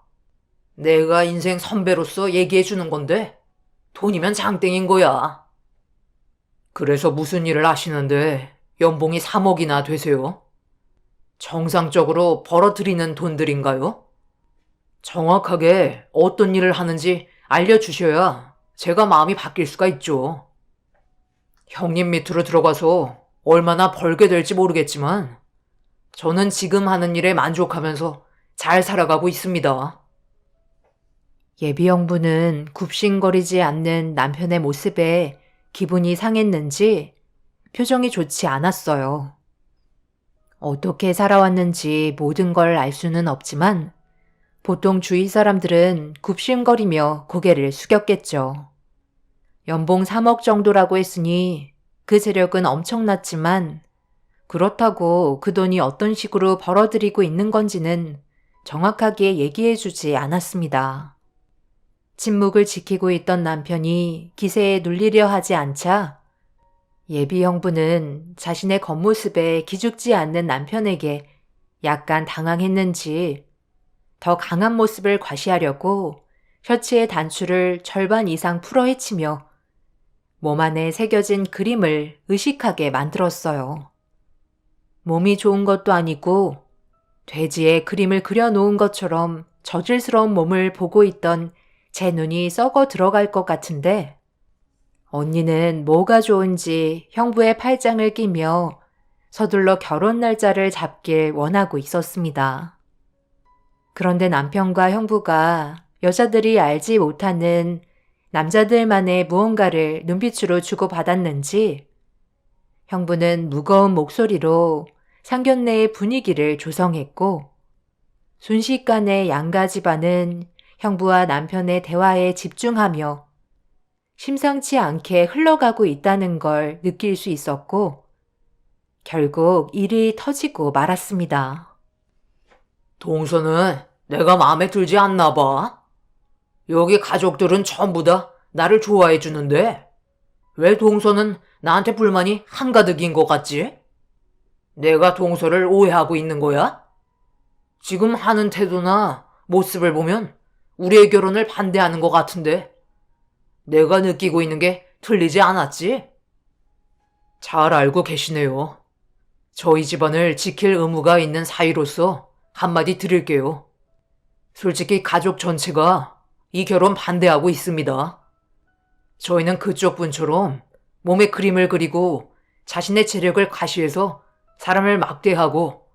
내가 인생 선배로서 얘기해주는 건데 돈이면 장땡인 거야. 그래서 무슨 일을 하시는데 연봉이 3억이나 되세요? 정상적으로 벌어들이는 돈들인가요? 정확하게 어떤 일을 하는지 알려주셔야 제가 마음이 바뀔 수가 있죠. 형님 밑으로 들어가서 얼마나 벌게 될지 모르겠지만 저는 지금 하는 일에 만족하면서 잘 살아가고 있습니다. 예비 형부는 굽신거리지 않는 남편의 모습에 기분이 상했는지 표정이 좋지 않았어요. 어떻게 살아왔는지 모든 걸 알 수는 없지만 보통 주위 사람들은 굽신거리며 고개를 숙였겠죠. 연봉 3억 정도라고 했으니 그 재력은 엄청났지만 그렇다고 그 돈이 어떤 식으로 벌어들이고 있는 건지는 정확하게 얘기해 주지 않았습니다. 침묵을 지키고 있던 남편이 기세에 눌리려 하지 않자 예비 형부는 자신의 겉모습에 기죽지 않는 남편에게 약간 당황했는지 더 강한 모습을 과시하려고 셔츠의 단추를 절반 이상 풀어헤치며 몸 안에 새겨진 그림을 의식하게 만들었어요. 몸이 좋은 것도 아니고 돼지의 그림을 그려놓은 것처럼 저질스러운 몸을 보고 있던 제 눈이 썩어 들어갈 것 같은데 언니는 뭐가 좋은지 형부의 팔짱을 끼며 서둘러 결혼 날짜를 잡길 원하고 있었습니다. 그런데 남편과 형부가 여자들이 알지 못하는 남자들만의 무언가를 눈빛으로 주고받았는지 형부는 무거운 목소리로 상견례의 분위기를 조성했고 순식간에 양가 집안은 형부와 남편의 대화에 집중하며 심상치 않게 흘러가고 있다는 걸 느낄 수 있었고 결국 일이 터지고 말았습니다. 동서는 내가 마음에 들지 않나 봐. 여기 가족들은 전부 다 나를 좋아해 주는데 왜 동서는 나한테 불만이 한가득인 것 같지? 내가 동서를 오해하고 있는 거야? 지금 하는 태도나 모습을 보면 우리의 결혼을 반대하는 것 같은데 내가 느끼고 있는 게 틀리지 않았지? 잘 알고 계시네요. 저희 집안을 지킬 의무가 있는 사위로서 한마디 드릴게요. 솔직히 가족 전체가 이 결혼 반대하고 있습니다. 저희는 그쪽 분처럼 몸에 그림을 그리고 자신의 체력을 과시해서 사람을 막대하고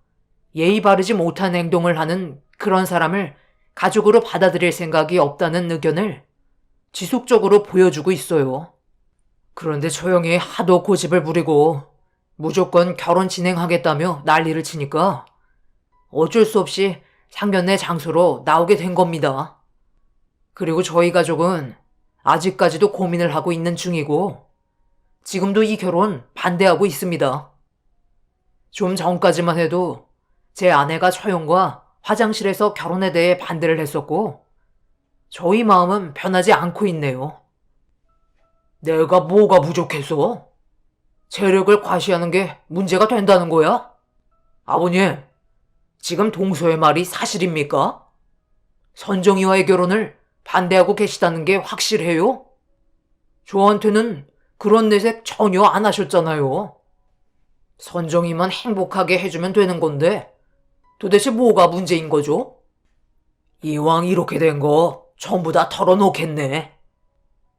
예의 바르지 못한 행동을 하는 그런 사람을 가족으로 받아들일 생각이 없다는 의견을 지속적으로 보여주고 있어요. 그런데 저 형이 하도 고집을 부리고 무조건 결혼 진행하겠다며 난리를 치니까 어쩔 수 없이 상견례 장소로 나오게 된 겁니다. 그리고 저희 가족은 아직까지도 고민을 하고 있는 중이고 지금도 이 결혼 반대하고 있습니다. 좀 전까지만 해도 제 아내가 처형과 화장실에서 결혼에 대해 반대를 했었고 저희 마음은 변하지 않고 있네요. 내가 뭐가 부족해서? 체력을 과시하는 게 문제가 된다는 거야? 아버님, 지금 동서의 말이 사실입니까? 선정이와의 결혼을 반대하고 계시다는 게 확실해요? 저한테는 그런 내색 전혀 안 하셨잖아요. 선정이만 행복하게 해주면 되는 건데 도대체 뭐가 문제인 거죠? 이왕 이렇게 된 거 전부 다 털어놓겠네.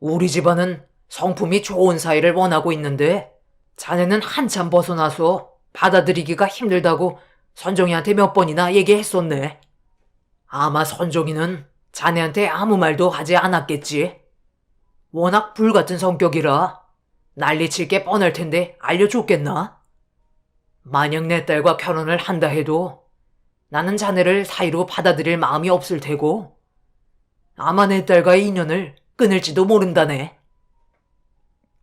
우리 집안은 성품이 좋은 사이를 원하고 있는데 자네는 한참 벗어나서 받아들이기가 힘들다고 선정이한테 몇 번이나 얘기했었네. 아마 선정이는 자네한테 아무 말도 하지 않았겠지. 워낙 불같은 성격이라 난리칠 게 뻔할 텐데 알려줬겠나? 만약 내 딸과 결혼을 한다 해도 나는 자네를 사이로 받아들일 마음이 없을 테고 아마 내 딸과의 인연을 끊을지도 모른다네.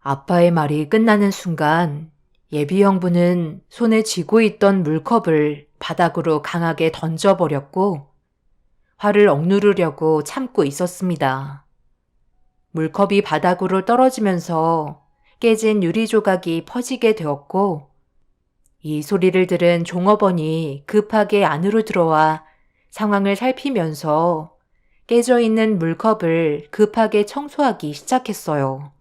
아빠의 말이 끝나는 순간 예비 형부는 손에 쥐고 있던 물컵을 바닥으로 강하게 던져버렸고 화를 억누르려고 참고 있었습니다. 물컵이 바닥으로 떨어지면서 깨진 유리 조각이 퍼지게 되었고 이 소리를 들은 종업원이 급하게 안으로 들어와 상황을 살피면서 깨져 있는 물컵을 급하게 청소하기 시작했어요.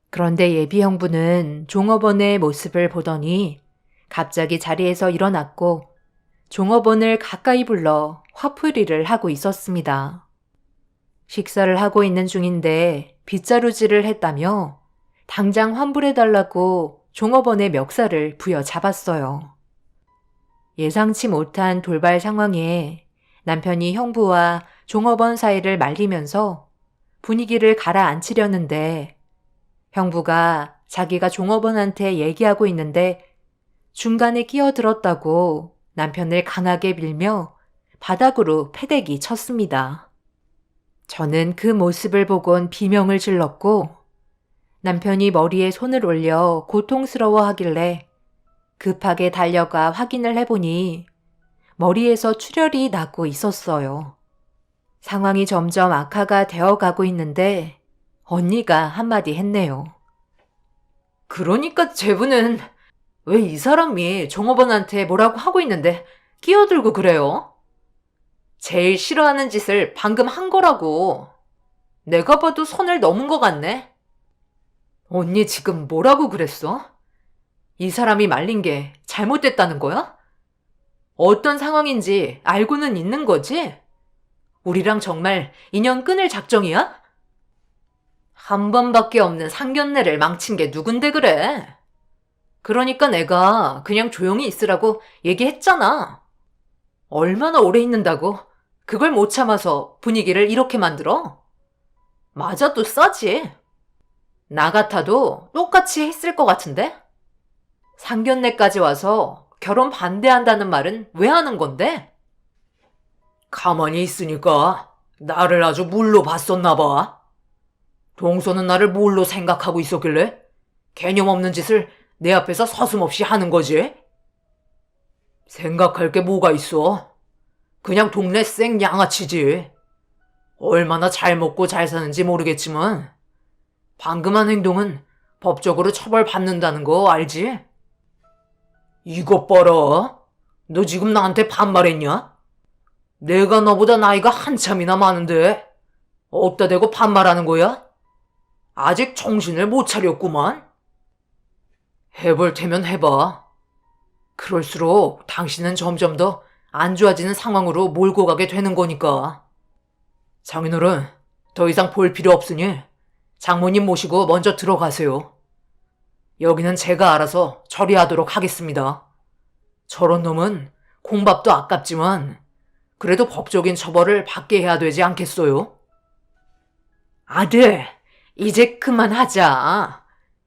그런데 예비 형부는 종업원의 모습을 보더니 갑자기 자리에서 일어났고 종업원을 가까이 불러 화풀이를 하고 있었습니다. 식사를 하고 있는 중인데 빗자루질을 했다며 당장 환불해달라고 종업원의 멱살을 부여잡았어요. 예상치 못한 돌발 상황에 남편이 형부와 종업원 사이를 말리면서 분위기를 가라앉히려는데 형부가 자기가 종업원한테 얘기하고 있는데 중간에 끼어들었다고 남편을 강하게 밀며 바닥으로 패대기 쳤습니다. 저는 그 모습을 보곤 비명을 질렀고 남편이 머리에 손을 올려 고통스러워하길래 급하게 달려가 확인을 해보니 머리에서 출혈이 나고 있었어요. 상황이 점점 악화가 되어가고 있는데 언니가 한마디 했네요. 그러니까 제부는 왜 이 사람이 종업원한테 뭐라고 하고 있는데 끼어들고 그래요? 제일 싫어하는 짓을 방금 한 거라고. 내가 봐도 선을 넘은 것 같네. 언니 지금 뭐라고 그랬어? 이 사람이 말린 게 잘못됐다는 거야? 어떤 상황인지 알고는 있는 거지? 우리랑 정말 인연 끊을 작정이야? 한 번밖에 없는 상견례를 망친 게 누군데 그래? 그러니까 내가 그냥 조용히 있으라고 얘기했잖아. 얼마나 오래 있는다고 그걸 못 참아서 분위기를 이렇게 만들어? 맞아도 싸지. 나 같아도 똑같이 했을 것 같은데? 상견례까지 와서 결혼 반대한다는 말은 왜 하는 건데? 가만히 있으니까 나를 아주 물로 봤었나 봐. 동서는 나를 뭘로 생각하고 있었길래 개념 없는 짓을 내 앞에서 서슴없이 하는 거지? 생각할 게 뭐가 있어? 그냥 동네 생 양아치지. 얼마나 잘 먹고 잘 사는지 모르겠지만 방금 한 행동은 법적으로 처벌받는다는 거 알지? 이것 봐라. 너 지금 나한테 반말했냐? 내가 너보다 나이가 한참이나 많은데 어디다 대고 반말하는 거야? 아직 정신을 못 차렸구만. 해볼 테면 해봐. 그럴수록 당신은 점점 더 안 좋아지는 상황으로 몰고 가게 되는 거니까. 장인어른, 더 이상 볼 필요 없으니 장모님 모시고 먼저 들어가세요. 여기는 제가 알아서 처리하도록 하겠습니다. 저런 놈은 공밥도 아깝지만 그래도 법적인 처벌을 받게 해야 되지 않겠어요? 아들, 이제 그만하자.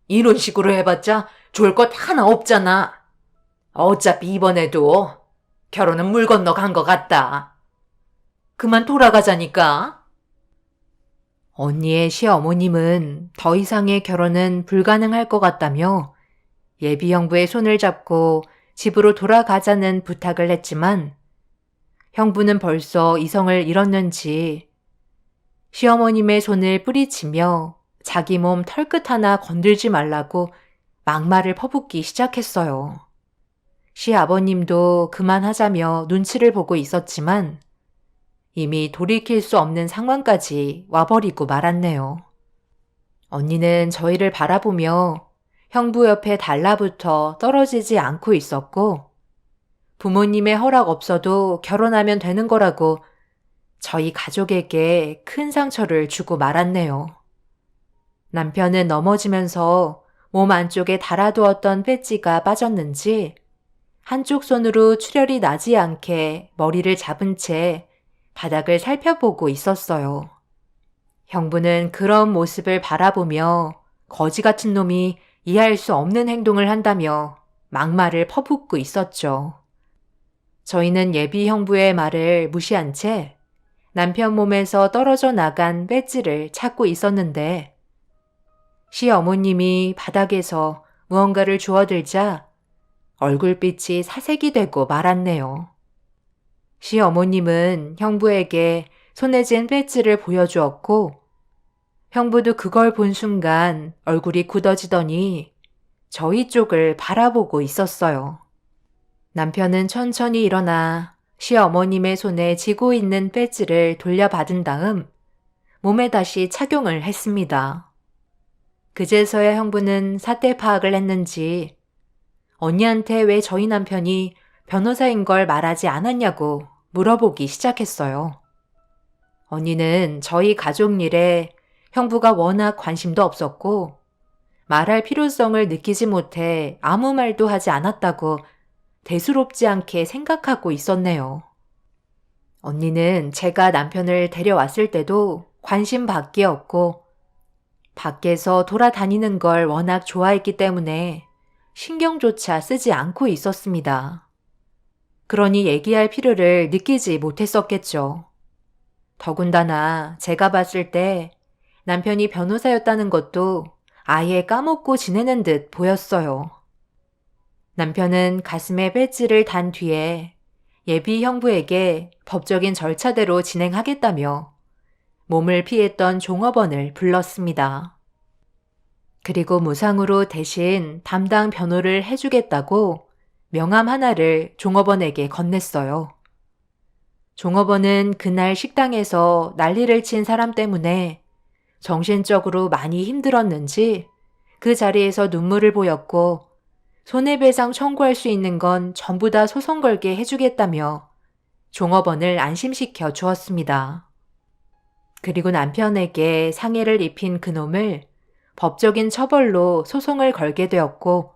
이런 식으로 해봤자 좋을 것 하나 없잖아. 어차피 이번에도 결혼은 물 건너 간 것 같다. 그만 돌아가자니까. 언니의 시어머님은 더 이상의 결혼은 불가능할 것 같다며 예비 형부의 손을 잡고 집으로 돌아가자는 부탁을 했지만 형부는 벌써 이성을 잃었는지 시어머님의 손을 뿌리치며 자기 몸 털끝 하나 건들지 말라고 막말을 퍼붓기 시작했어요. 시아버님도 그만하자며 눈치를 보고 있었지만 이미 돌이킬 수 없는 상황까지 와버리고 말았네요. 언니는 저희를 바라보며 형부 옆에 달라붙어 떨어지지 않고 있었고 부모님의 허락 없어도 결혼하면 되는 거라고 저희 가족에게 큰 상처를 주고 말았네요. 남편은 넘어지면서 몸 안쪽에 달아두었던 배지가 빠졌는지 한쪽 손으로 출혈이 나지 않게 머리를 잡은 채 바닥을 살펴보고 있었어요. 형부는 그런 모습을 바라보며 거지 같은 놈이 이해할 수 없는 행동을 한다며 막말을 퍼붓고 있었죠. 저희는 예비 형부의 말을 무시한 채 남편 몸에서 떨어져 나간 배지를 찾고 있었는데 시어머님이 바닥에서 무언가를 주워들자 얼굴빛이 사색이 되고 말았네요. 시어머님은 형부에게 손에 쥔 배지를 보여주었고 형부도 그걸 본 순간 얼굴이 굳어지더니 저희 쪽을 바라보고 있었어요. 남편은 천천히 일어나 시어머님의 손에 쥐고 있는 배지를 돌려받은 다음 몸에 다시 착용을 했습니다. 그제서야 형부는 사태 파악을 했는지 언니한테 왜 저희 남편이 변호사인 걸 말하지 않았냐고 물어보기 시작했어요. 언니는 저희 가족 일에 형부가 워낙 관심도 없었고 말할 필요성을 느끼지 못해 아무 말도 하지 않았다고 대수롭지 않게 생각하고 있었네요. 언니는 제가 남편을 데려왔을 때도 관심 밖에 없고 밖에서 돌아다니는 걸 워낙 좋아했기 때문에 신경조차 쓰지 않고 있었습니다. 그러니 얘기할 필요를 느끼지 못했었겠죠. 더군다나 제가 봤을 때 남편이 변호사였다는 것도 아예 까먹고 지내는 듯 보였어요. 남편은 가슴에 배지를 단 뒤에 예비 형부에게 법적인 절차대로 진행하겠다며 몸을 피했던 종업원을 불렀습니다. 그리고 무상으로 대신 담당 변호를 해주겠다고 명함 하나를 종업원에게 건넸어요. 종업원은 그날 식당에서 난리를 친 사람 때문에 정신적으로 많이 힘들었는지 그 자리에서 눈물을 보였고 손해배상 청구할 수 있는 건 전부 다 소송 걸게 해주겠다며 종업원을 안심시켜 주었습니다. 그리고 남편에게 상해를 입힌 그놈을 법적인 처벌로 소송을 걸게 되었고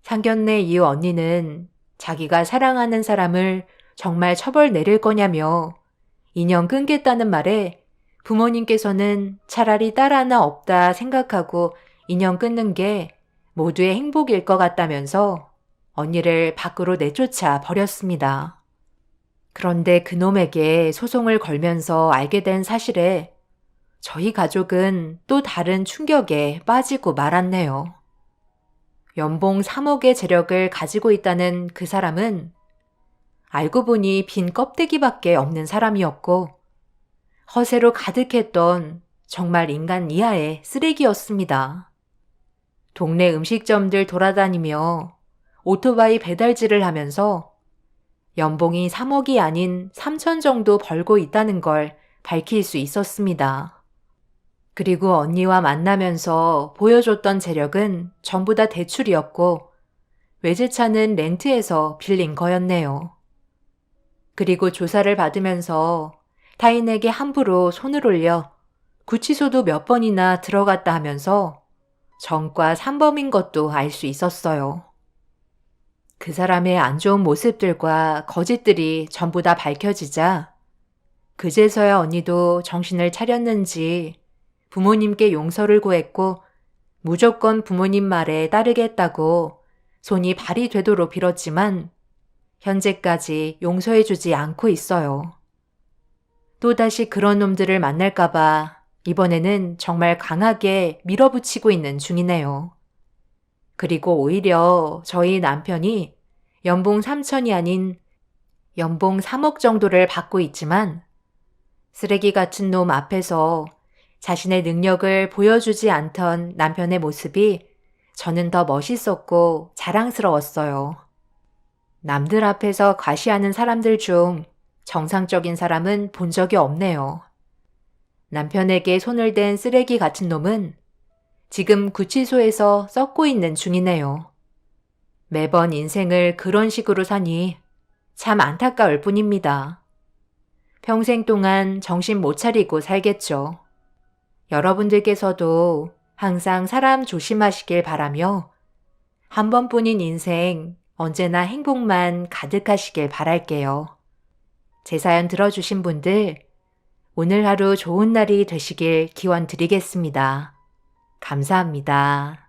상견례 이후 언니는 자기가 사랑하는 사람을 정말 처벌 내릴 거냐며 인연 끊겠다는 말에 부모님께서는 차라리 딸 하나 없다 생각하고 인연 끊는 게 모두의 행복일 것 같다면서 언니를 밖으로 내쫓아 버렸습니다. 그런데 그놈에게 소송을 걸면서 알게 된 사실에 저희 가족은 또 다른 충격에 빠지고 말았네요. 연봉 3억의 재력을 가지고 있다는 그 사람은 알고 보니 빈 껍데기밖에 없는 사람이었고 허세로 가득했던 정말 인간 이하의 쓰레기였습니다. 동네 음식점들 돌아다니며 오토바이 배달질을 하면서 연봉이 3억이 아닌 3천 정도 벌고 있다는 걸 밝힐 수 있었습니다. 그리고 언니와 만나면서 보여줬던 재력은 전부 다 대출이었고 외제차는 렌트해서 빌린 거였네요. 그리고 조사를 받으면서 타인에게 함부로 손을 올려 구치소도 몇 번이나 들어갔다 하면서 전과 3범인 것도 알 수 있었어요. 그 사람의 안 좋은 모습들과 거짓들이 전부 다 밝혀지자 그제서야 언니도 정신을 차렸는지 부모님께 용서를 구했고 무조건 부모님 말에 따르겠다고 손이 발이 되도록 빌었지만 현재까지 용서해주지 않고 있어요. 또다시 그런 놈들을 만날까봐 이번에는 정말 강하게 밀어붙이고 있는 중이네요. 그리고 오히려 저희 남편이 연봉 3천이 아닌 연봉 3억 정도를 받고 있지만 쓰레기 같은 놈 앞에서 자신의 능력을 보여주지 않던 남편의 모습이 저는 더 멋있었고 자랑스러웠어요. 남들 앞에서 과시하는 사람들 중 정상적인 사람은 본 적이 없네요. 남편에게 손을 댄 쓰레기 같은 놈은 지금 구치소에서 썩고 있는 중이네요. 매번 인생을 그런 식으로 사니 참 안타까울 뿐입니다. 평생 동안 정신 못 차리고 살겠죠. 여러분들께서도 항상 사람 조심하시길 바라며 한 번뿐인 인생 언제나 행복만 가득하시길 바랄게요. 제 사연 들어주신 분들 오늘 하루 좋은 날이 되시길 기원 드리겠습니다. 감사합니다.